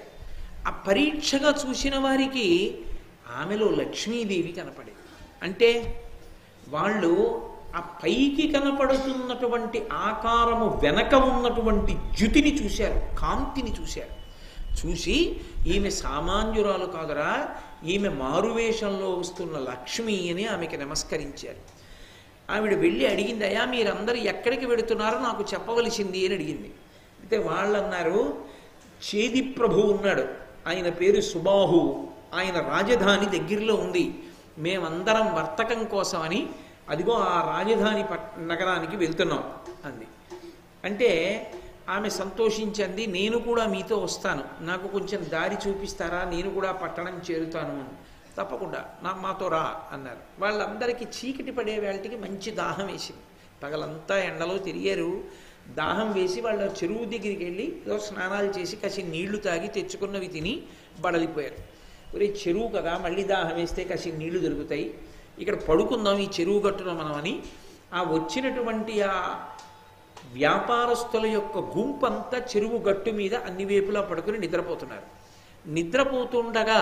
ఆ పరీక్షగా చూసిన వారికి ఆమెలో లక్ష్మీదేవి కనపడేది. అంటే వాళ్ళు ఆ పైకి కనపడుతున్నటువంటి ఆకారము వెనక ఉన్నటువంటి జ్యుతిని చూశారు, కాంతిని చూశారు. చూసి ఈమె సామాన్యురాలు కాదురా, ఈమె మారువేషంలో వస్తున్న లక్ష్మి అని ఆమెకి నమస్కరించారు. ఆవిడ వెళ్ళి అడిగింది, అయ్యా మీరందరూ ఎక్కడికి వెడుతున్నారో నాకు చెప్పవలసింది అని అడిగింది. అయితే వాళ్ళు అన్నారు, చేది ప్రభు ఉన్నాడు, ఆయన పేరు సుబాహు, ఆయన రాజధాని దగ్గరలో ఉంది, మేమందరం వర్తకం కోసమని అదిగో ఆ రాజధాని నగరానికి వెళ్తున్నాం అంది. అంటే ఆమె సంతోషించింది, నేను కూడా మీతో వస్తాను, నాకు కొంచెం దారి చూపిస్తారా, నేను కూడా పట్టణం చేరుతాను అని. తప్పకుండా మాతో రా అన్నారు. వాళ్ళందరికీ చీకటి పడే వేళటికి మంచి దాహం వేసింది. పగలంతా ఎండలో తిరిగారు, దాహం వేసి వాళ్ళ చెరువు దగ్గరికి వెళ్ళి ఏదో స్నానాలు చేసి కాసి నీళ్లు తాగి తెచ్చుకున్నవి తిని బడలిపోయారు. ఒరే చెరువు కదా, మళ్ళీ దాహం వేస్తే కాసి నీళ్లు దొరుకుతాయి, ఇక్కడ పడుకుందాం ఈ చెరువు గట్టున మనం అని ఆ వచ్చినటువంటి ఆ వ్యాపారస్తుల యొక్క గుంపంతా చెరువు గట్టు మీద అన్ని వైపులా పడుకుని నిద్రపోతున్నారు. నిద్రపోతుండగా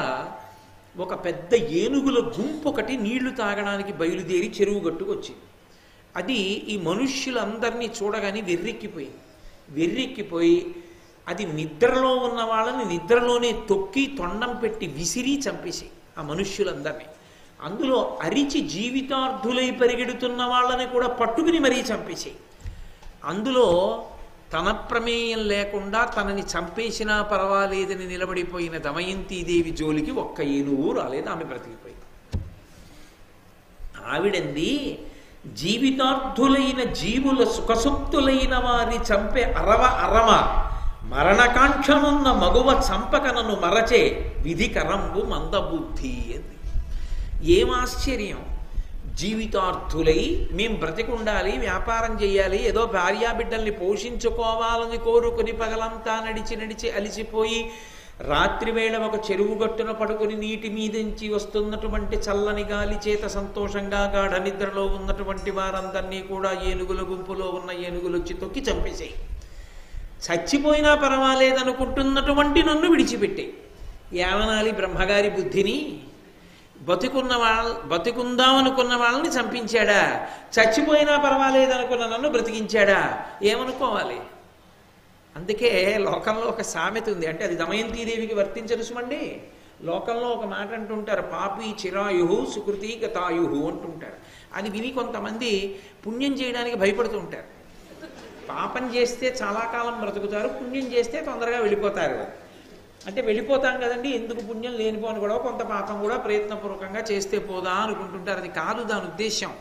ఒక పెద్ద ఏనుగుల గుంపు ఒకటి నీళ్లు తాగడానికి బయలుదేరి చెరువు గట్టుకు వచ్చింది. అది ఈ మనుష్యులందరినీ చూడగానే వెర్రెక్కిపోయి అది నిద్రలో ఉన్న వాళ్ళని నిద్రలోనే తొక్కి తొండం పెట్టి విసిరి చంపేసి ఆ మనుష్యులందరినీ, అందులో అరిచి జీవితార్థులై పరిగెడుతున్న వాళ్ళని కూడా పట్టుకుని మరీ చంపేసి, అందులో తన ప్రమేయం లేకుండా తనని చంపేసినా పర్వాలేదని నిలబడిపోయిన దమయంతీదేవి జోలికి ఒక్క ఏనుగు రాలేదు, ఆమె బ్రతికిపోయింది. ఆవిడంది, జీవితార్థులైన జీవుల సుఖసుప్తులైన వారిని చంపే అరవ మరణకాంక్షనున్న మగువ చంపకనను మరచే విధికరంబు మందబుద్ధి అంది. ఏం ఆశ్చర్యం! జీవితార్థులై మేం బ్రతికుండాలి, వ్యాపారం చేయాలి, ఏదో భార్యాబిడ్డల్ని పోషించుకోవాలని కోరుకుని పగలంతా నడిచి అలిసిపోయి రాత్రివేళ ఒక చెరువు గట్టున పడుకుని నీటి మీదించి వస్తున్నటువంటి చల్లని గాలి చేత సంతోషంగా గాఢ నిద్రలో ఉన్నటువంటి వారందరినీ కూడా ఏనుగుల గుంపులో ఉన్న ఏనుగులు వచ్చి తొక్కి చంపేశాయి. చచ్చిపోయినా పర్వాలేదనుకుంటున్నటువంటి నన్ను విడిచిపెట్టాయి. ఏమనాలి బ్రహ్మగారి బుద్ధిని? బతుకుందామనుకున్న వాళ్ళని చంపించాడా, చచ్చిపోయినా పర్వాలేదనుకున్న నన్ను బ్రతికించాడా, ఏమనుకోవాలి? అందుకే లోకంలో ఒక సామెత ఉంది, అంటే అది దమయంతీదేవికి వర్తించదు సుమండి. లోకంలో ఒక మాట అంటుంటారు, పాపి చిరాయు సుకృతి గతాయు అంటుంటారు. అది విని కొంతమంది పుణ్యం చేయడానికి భయపడుతూ ఉంటారు. పాపం చేస్తే చాలా కాలం బ్రతుకుతారు, పుణ్యం చేస్తే తొందరగా వెళ్ళిపోతారు. అంటే వెళ్ళిపోతాం కదండి, ఎందుకు పుణ్యం లేనిపోని కూడా కొంత పాపం కూడా ప్రయత్నపూర్వకంగా చేస్తే పోదా అనుకుంటుంటారు. అది కాదు దాని ఉద్దేశం.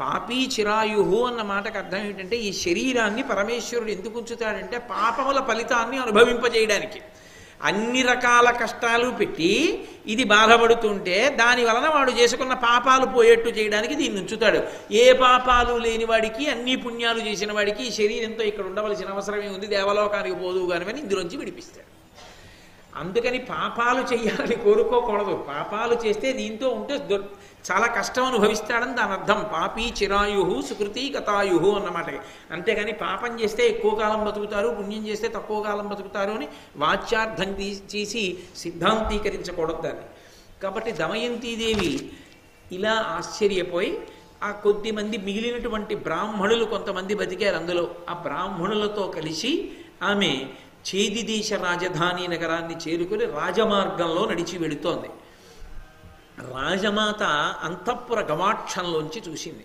పాపీ చిరాయుహు అన్న మాటకు అర్థం ఏంటంటే, ఈ శరీరాన్ని పరమేశ్వరుడు ఎందుకు ఉంచుతాడంటే పాపముల ఫలితాన్ని అనుభవింపజేయడానికి. అన్ని రకాల కష్టాలు పెట్టి ఇది బాధపడుతుంటే దాని వలన వాడు చేసుకున్న పాపాలు పోయేట్టు చేయడానికి దీన్ని ఉంచుతాడు. ఏ పాపాలు లేని వాడికి, అన్ని పుణ్యాలు చేసిన వాడికి ఈ శరీరంతో ఇక్కడ ఉండవలసిన అవసరమే ఉంది, దేవలోకానికి పోదు కానివని ఇందులోంచి విడిపిస్తాడు. అందుకని పాపాలు చెయ్యాలని కోరుకోకూడదు. పాపాలు చేస్తే దీంతో ఉంటే చాలా కష్టం అనుభవిస్తాడని దాని అర్థం. పాపీ చిరాయు సుకృతి గతాయు అన్నమాట. అంతేగాని పాపం చేస్తే ఎక్కువ కాలం బతుకుతారు, పుణ్యం చేస్తే తక్కువ కాలం బతుకుతారు అని వాచ్యార్థం చేసి సిద్ధాంతీకరించకూడదు దాన్ని. కాబట్టి దమయంతీదేవి ఇలా ఆశ్చర్యపోయి ఆ కొద్దిమంది మిగిలినటువంటి బ్రాహ్మణులు కొంతమంది బతికారు. అందులో ఆ బ్రాహ్మణులతో కలిసి ఆమె చేది దేశ రాజధాని నగరాన్ని చేరుకుని రాజమార్గంలో నడిచి వెళుతోంది. రాజమాత అంతఃపుర గవాక్షంలోంచి చూసింది.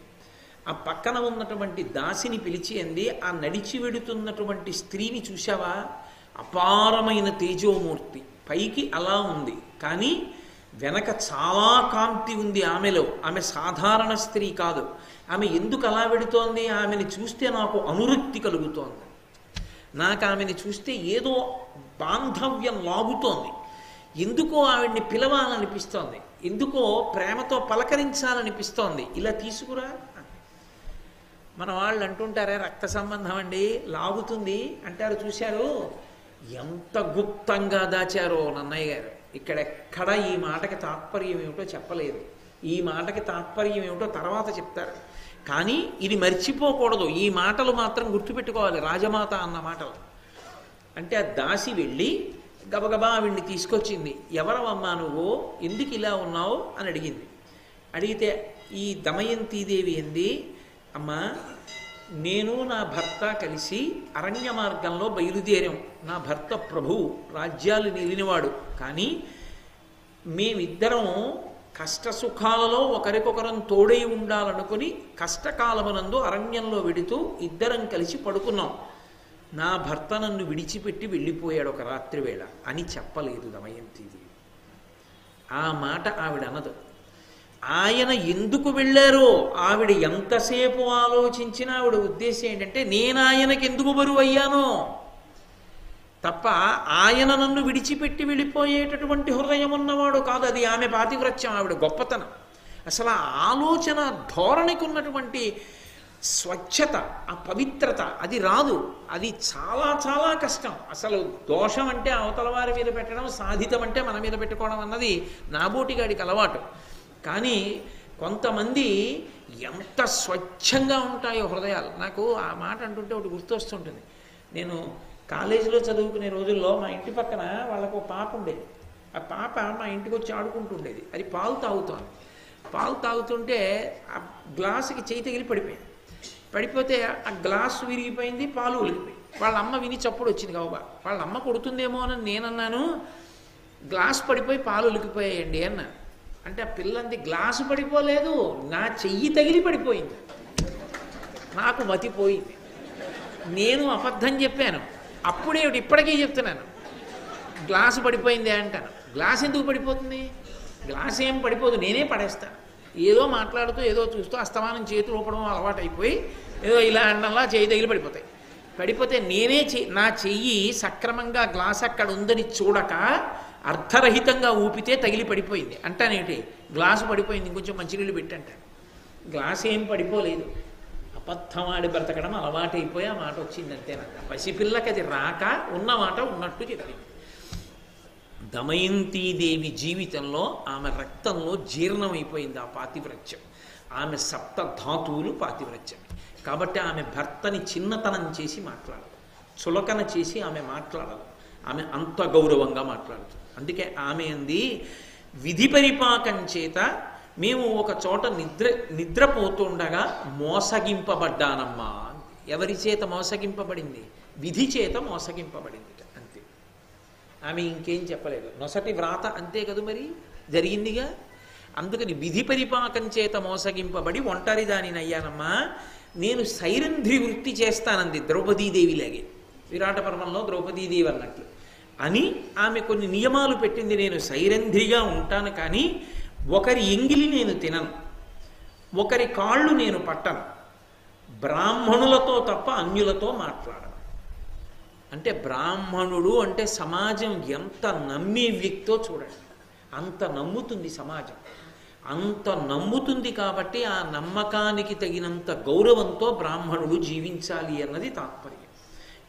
ఆ పక్కన ఉన్నటువంటి దాసిని పిలిచి అంది, ఆ నడిచి వెడుతున్నటువంటి స్త్రీని చూశావా? అపారమైన తేజోమూర్తి, పైకి అలా ఉంది కానీ వెనక చాలా కాంతి ఉంది ఆమెలో. ఆమె సాధారణ స్త్రీ కాదు. ఆమె ఎందుకు అలా వెడుతోంది? ఆమెని చూస్తే నాకు అనురక్తి కలుగుతోంది, నాకు ఆమెని చూస్తే ఏదో బాంధవ్యం లాగుతోంది, ఎందుకో ఆవిడ్ని పిలవాలనిపిస్తోంది, ఎందుకో ప్రేమతో పలకరించాలనిపిస్తోంది, ఇలా తీసుకురా. మన వాళ్ళు అంటుంటారే రక్త సంబంధం అండి లాగుతుంది అంటారు, చూశారు? ఎంత గుప్తంగా దాచారో నన్నయ్య గారు. ఇక్కడెక్కడ ఈ మాటకి తాత్పర్యం ఏమిటో చెప్పలేదు. ఈ మాటకి తాత్పర్యం ఏమిటో తర్వాత చెప్తారు. కానీ ఇది మర్చిపోకూడదు, ఈ మాటలు మాత్రం గుర్తుపెట్టుకోవాలి. రాజమాత అన్న మాటలు అంటే ఆ దాసి వెళ్ళి గబగబా ఆవిడ్ని తీసుకొచ్చింది. ఎవరమ్మా నువ్వు, ఎందుకు ఇలా ఉన్నావు అని అడిగింది. అడిగితే ఈ దమయంతీదేవి ఏంది, అమ్మా నేను నా భర్త కలిసి అరణ్య మార్గంలో బయలుదేరాం. నా భర్త ప్రభువు, రాజ్యాలు నిలినవాడు. కానీ మేమిద్దరం కష్టసుఖాలలో ఒకరికొకరం తోడై ఉండాలనుకుని కష్టకాలమునందు అరణ్యంలో వెడుతూ ఇద్దరం కలిసి పడుకున్నాం. నా భర్త నన్ను విడిచిపెట్టి వెళ్ళిపోయాడు ఒక రాత్రి వేళ అని చెప్పలేదు దమయంతిది. ఆ మాట ఆవిడ అనదు. ఆయన ఎందుకు వెళ్ళారో ఆవిడ ఎంతసేపు ఆలోచించినా ఆవిడ ఉద్దేశం ఏంటంటే నేను ఆయనకి ఎందుకు బరువు అయ్యానో తప్ప ఆయన నన్ను విడిచిపెట్టి వెళ్ళిపోయేటటువంటి హృదయం ఉన్నవాడు కాదు. అది ఆమె పాతివ్రత్యం, ఆవిడ గొప్పతనం. అసలు ఆ ఆలోచన ధోరణికి ఉన్నటువంటి స్వచ్ఛత, ఆ పవిత్రత అది రాదు. అది చాలా చాలా కష్టం. అసలు దోషం అంటే అవతల వారి మీద పెట్టడం, సాధితం అంటే మన మీద పెట్టుకోవడం అన్నది నాబోటిగాడికి అలవాటు. కానీ కొంతమంది ఎంత స్వచ్ఛంగా ఉంటాయో హృదయాలు. నాకు ఆ మాట అంటుంటే ఒకటి గుర్తొస్తుంటుంది. నేను కాలేజీలో చదువుకునే రోజుల్లో మా ఇంటి పక్కన వాళ్ళకు పాప ఉండేది. ఆ పాప మా ఇంటికి వచ్చి ఆడుకుంటుండేది. అది పాలు తాగుతోంది. పాలు తాగుతుంటే ఆ గ్లాసుకి చేయి తగిలి పడిపోయింది. పడిపోతే ఆ గ్లాసు విరిగిపోయింది, పాలు ఒలిగిపోయింది. వాళ్ళ అమ్మ విని చప్పుడు వచ్చింది కాబా. వాళ్ళ అమ్మ కొడుతుందేమో అని నేనన్నాను, గ్లాసు పడిపోయి పాలు ఒలికిపోయాయండి అన్నాను. అంటే ఆ పిల్లంది గ్లాసు పడిపోలేదు, నా చెయ్యి తగిలి పడిపోయింది. నాకు మతిపోయింది. నేను అబద్ధం చెప్పాను. అప్పుడేమిటి ఇప్పటికీ చెప్తున్నాను, గ్లాసు పడిపోయిందే అంటాను. గ్లాస్ ఎందుకు పడిపోతుంది? గ్లాస్ ఏం పడిపోదు, నేనే పడేస్తాను. ఏదో మాట్లాడుతూ ఏదో చూస్తూ అస్తమానం చేతులు ఊపడం అలవాటు అయిపోయి ఏదో ఇలా అండంలా చేయి తగిలి పడిపోతాయి. పడిపోతే నేనే నా చెయ్యి సక్రమంగా గ్లాస్ అక్కడ ఉందని చూడక అర్థరహితంగా ఊపితే తగిలి పడిపోయింది అంటానేమిటి? గ్లాసు పడిపోయింది, ఇంకొంచెం మంచినీళ్ళు పెట్టంటాను. గ్లాస్ ఏం పడిపోలేదు. అబద్ధమాడి బ్రతకడం అలవాటైపోయి ఆ మాట వచ్చింది అంతేనంట. పసిపిల్లకి అది రాక ఉన్న మాట ఉన్నట్టు చెప్పింది. దమయంతీదేవి జీవితంలో ఆమె రక్తంలో జీర్ణమైపోయింది ఆ పాతివ్రత్యం. ఆమె సప్త ధాతువులు పాతివ్రత్యం. కాబట్టి ఆమె భర్తని చిన్నతనం చేసి మాట్లాడదు, చులకన చేసి ఆమె మాట్లాడదు. ఆమె అంత గౌరవంగా మాట్లాడుతుంది. అందుకే ఆమె అంది, విధి పరిపాకం చేత మేము ఒక చోట నిద్రపోతుండగా మోసగింపబడ్డానమ్మా. ఎవరి చేత మోసగింపబడింది? విధి చేత మోసగింపబడింది అంతే. ఆమె ఇంకేం చెప్పలేదు. నొసటి వ్రాత అంతే కదా మరి జరిగిందిగా. అందుకని విధి పరిపాకం చేత మోసగింపబడి ఒంటరి దానిని అయ్యానమ్మా. నేను సైరంధ్రి వృత్తి చేస్తానంది ద్రౌపదీదేవిలాగే, విరాట పర్వంలో ద్రౌపదీదేవి అన్నట్లు అని ఆమె కొన్ని నియమాలు పెట్టింది. నేను సైరంధ్రిగా ఉంటాను, కానీ ఒకరి ఎంగిలి నేను తినను, ఒకరి కాళ్ళు నేను పట్టను, బ్రాహ్మణులతో తప్ప అన్యులతో మాట్లాడను. అంటే బ్రాహ్మణుడు అంటే సమాజం ఎంత నమ్మే వ్యక్తో చూడండి. అంత నమ్ముతుంది సమాజం, అంత నమ్ముతుంది. కాబట్టి ఆ నమ్మకానికి తగినంత గౌరవంతో బ్రాహ్మణుడు జీవించాలి అన్నది తాత్పర్యం.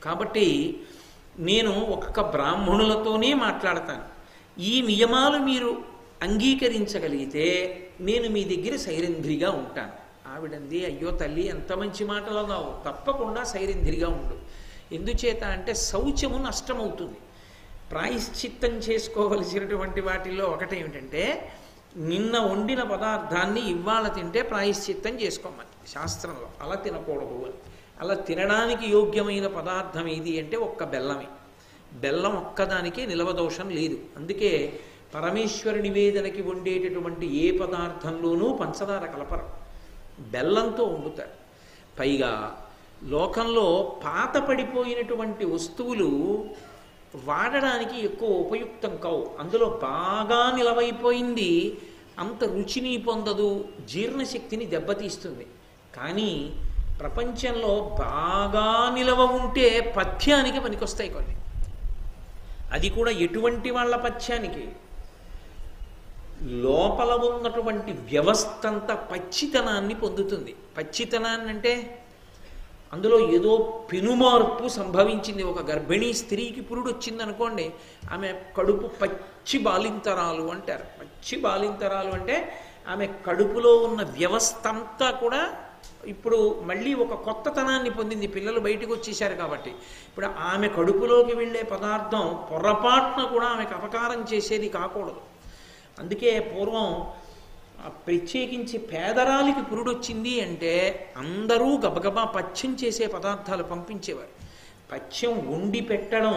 కాబట్టి నేను ఒక్క బ్రాహ్మణులతోనే మాట్లాడతాను. ఈ నియమాలు మీరు అంగీకరించగలిగితే నేను మీ దగ్గర సైరంధ్రిగా ఉంటాను. ఆవిడంది, అయ్యో తల్లి ఎంత మంచి మాటలు అన్నావు, తప్పకుండా సైరంధ్రిగా ఉండు. ఎందుచేత అంటే శౌచము నష్టమవుతుంది. ప్రాయశ్చిత్తం చేసుకోవలసినటువంటి వాటిల్లో ఒకటేమిటంటే, నిన్న వండిన పదార్థాన్ని ఇవాళ తింటే ప్రాయశ్చిత్తం చేసుకోమని శాస్త్రంలో. అలా తినకూడదు అని. అలా తినడానికి యోగ్యమైన పదార్థం ఏది అంటే ఒక్క బెల్లమే. బెల్లం ఒక్కదానికే నిలవదోషం లేదు. అందుకే పరమేశ్వర నివేదనకి వండేటటువంటి ఏ పదార్థంలోనూ పంచదార కలపరు, బెల్లంతో వండుతారు. పైగా లోకంలో పాత పడిపోయినటువంటి వస్తువులు వాడడానికి ఎక్కువ ఉపయుక్తం కావు. అందులో బాగా నిలవైపోయింది అంత రుచిని పొందదు, జీర్ణశక్తిని దెబ్బతీస్తుంది. కానీ ప్రపంచంలో బాగా నిలవ ఉంటే పథ్యానికి పనికొస్తాయి కొన్ని. అది కూడా ఎటువంటి వాళ్ళ పథ్యానికి? లోపల ఉన్నటువంటి వ్యవస్థ అంతా పచ్చితనాన్ని పొందుతుంది. పచ్చితనాన్ని అంటే అందులో ఏదో పెనుమార్పు సంభవించింది. ఒక గర్భిణీ స్త్రీకి పురుడు వచ్చింది అనుకోండి, ఆమె కడుపు పచ్చి బాలింతరాలు అంటారు. పచ్చి బాలింతరాలు అంటే ఆమె కడుపులో ఉన్న వ్యవస్థ అంతా కూడా ఇప్పుడు మళ్ళీ ఒక కొత్తతనాన్ని పొందింది. పిల్లలు బయటకు వచ్చేసారు కాబట్టి ఇప్పుడు ఆమె కడుపులోకి వెళ్ళే పదార్థం పొరపాటున కూడా ఆమెకు అపకారం చేసేది కాకూడదు. అందుకే పూర్వం ప్రత్యేకించి పేదరాలికి పురుడొచ్చింది అంటే అందరూ గబగబా పథ్యం చేసే పదార్థాలు పంపించేవారు. పథ్యం వండి పెట్టడం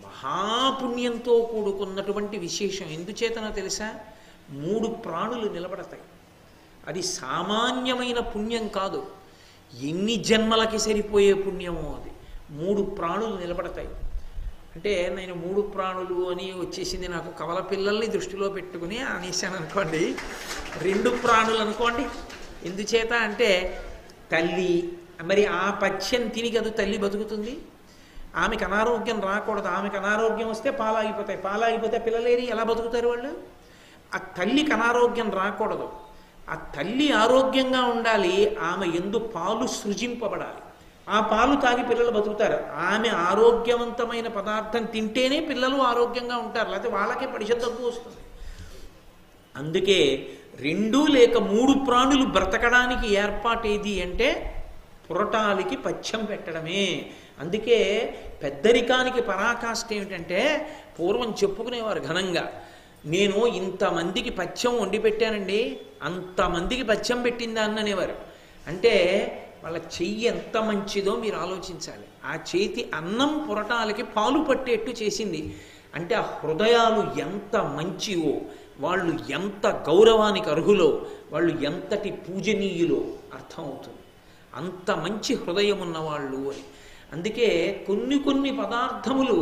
మహాపుణ్యంతో కూడుకున్నటువంటి విశేషం. ఎందుచేతనో తెలుసా? 3 ప్రాణులు నిలబడతాయి. అది సామాన్యమైన పుణ్యం కాదు, ఎన్ని జన్మలకి సరిపోయే పుణ్యమో అది. 3 ప్రాణులు నిలబడతాయి. అంటే నేను 3 ప్రాణులు అని వచ్చేసింది, నాకు కవల పిల్లల్ని దృష్టిలో పెట్టుకుని అనేసాను అనుకోండి. 2 ప్రాణులు అనుకోండి. ఎందుచేత అంటే తల్లి, మరి ఆ పథ్యం తిని కదా తల్లి బతుకుతుంది. ఆమెకు అనారోగ్యం రాకూడదు. ఆమెకు అనారోగ్యం వస్తే పాలాగిపోతాయి, పాలాగిపోతే పిల్లలేరి ఎలా బతుకుతారు వాళ్ళు? ఆ తల్లికి అనారోగ్యం రాకూడదు. ఆ తల్లి ఆరోగ్యంగా ఉండాలి, ఆమె యందు పాలు సృజింపబడాలి. ఆ పాలు తాగి పిల్లలు బతుకుతారు. ఆమె ఆరోగ్యవంతమైన పదార్థం తింటేనే పిల్లలు ఆరోగ్యంగా ఉంటారు, లేకపోతే వాళ్ళకే పరిషత్ తగ్గు వస్తుంది. అందుకే 2 లేక 3 ప్రాణులు బ్రతకడానికి ఏర్పాటు ఏది అంటే పురటాలికి పథ్యం పెట్టడమే. అందుకే పెద్దరికానికి పరాకాష్ఠ ఏమిటంటే పూర్వం చెప్పుకునేవారు ఘనంగా, నేను ఇంతమందికి పథ్యం వండి పెట్టానండి, అంతమందికి పథ్యం పెట్టిందా అనేవారు. అంటే వాళ్ళ చెయ్యి ఎంత మంచిదో మీరు ఆలోచించాలి. ఆ చేతి అన్నం పురటాలకి పాలు పట్టేట్టు చేసింది. అంటే ఆ హృదయాలు ఎంత మంచివో, వాళ్ళు ఎంత గౌరవానికి అర్హులో, వాళ్ళు ఎంతటి పూజనీయులో అర్థమవుతుంది. అంత మంచి హృదయం ఉన్నవాళ్ళు అని. అందుకే కొన్ని పదార్థములు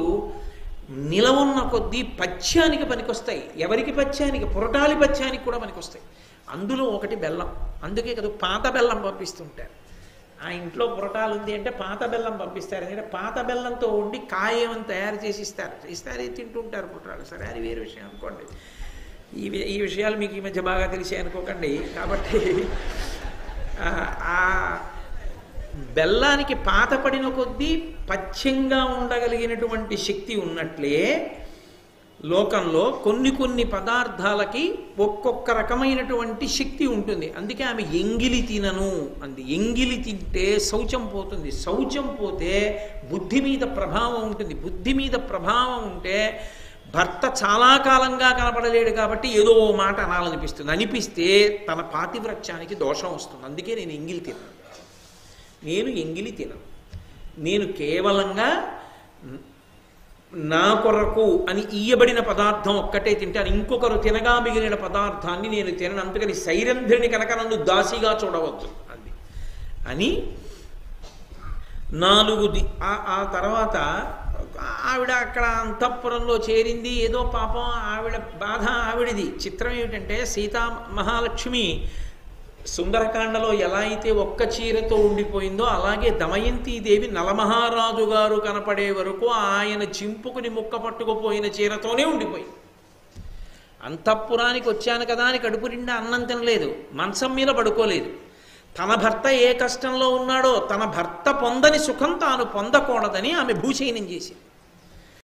నిలవున్న కొద్దీ పథ్యానికి పనికొస్తాయి. ఎవరికి పథ్యానికి? పురటాలి పథ్యానికి కూడా పనికొస్తాయి. అందులో ఒకటి బెల్లం. అందుకే కదా పాత బెల్లం పంపిస్తుంటారు. ఆ ఇంట్లో పురటాలు ఉంది అంటే పాత బెల్లం పంపిస్తారు. ఎందుకంటే పాత బెల్లంతో ఉండి కాయమని తయారు చేసి ఇస్తారు, తింటుంటారు పురటాలు. సరే, అది వేరే విషయం అనుకోండి. ఈ విషయాలు మీకు ఈ మధ్య బాగా తెలిసాయి అనుకోకండి. కాబట్టి ఆ బెల్లానికి పాత పడిన కొద్దీ పథ్యంగా ఉండగలిగినటువంటి శక్తి ఉన్నట్లే లోకంలో కొన్ని పదార్థాలకి ఒక్కొక్క రకమైనటువంటి శక్తి ఉంటుంది. అందుకే ఆమె ఎంగిలి తినను అంది. ఎంగిలి తింటే శౌచం పోతుంది, శౌచం పోతే బుద్ధి మీద ప్రభావం ఉంటుంది, బుద్ధి మీద ప్రభావం ఉంటే భర్త చాలా కాలంగా కనపడలేడు కాబట్టి ఏదో మాట అనాలనిపిస్తుంది, అనిపిస్తే తన పాతివ్రత్యానికి దోషం వస్తుంది. అందుకే నేను ఎంగిలి తినను, నేను కేవలంగా నా కొరకు అని ఇయ్యబడిన పదార్థం ఒక్కటే తింటాను, ఇంకొకరు తినగా మిగిలిన పదార్థాన్ని నేను తినను. అందుకని సైరంధ్రిని కనుక నన్ను దాసిగా చూడవద్దు అది అని 4 ఆ తర్వాత ఆవిడ అక్కడ అంతఃపురంలో చేరింది. ఏదో పాపం ఆవిడ బాధ ఆవిడిది. చిత్రం ఏమిటంటే సీతా మహాలక్ష్మి సుందరకాండలో ఎలా అయితే ఒక్క చీరతో ఉండిపోయిందో అలాగే దమయంతీదేవి నలమహారాజు గారు కనపడే వరకు ఆయన చింపుకుని ముక్క పట్టుకుపోయిన చీరతోనే ఉండిపోయింది. అంతఃపురానికి వచ్చాను కదా అని కడుపు నిండా అన్నం తినలేదు, మంచం మీద పడుకోలేదు. తన భర్త ఏ కష్టంలో ఉన్నాడో తన భర్త పొందని సుఖం తాను పొందకూడదని ఆమె భూచయనం చేసింది.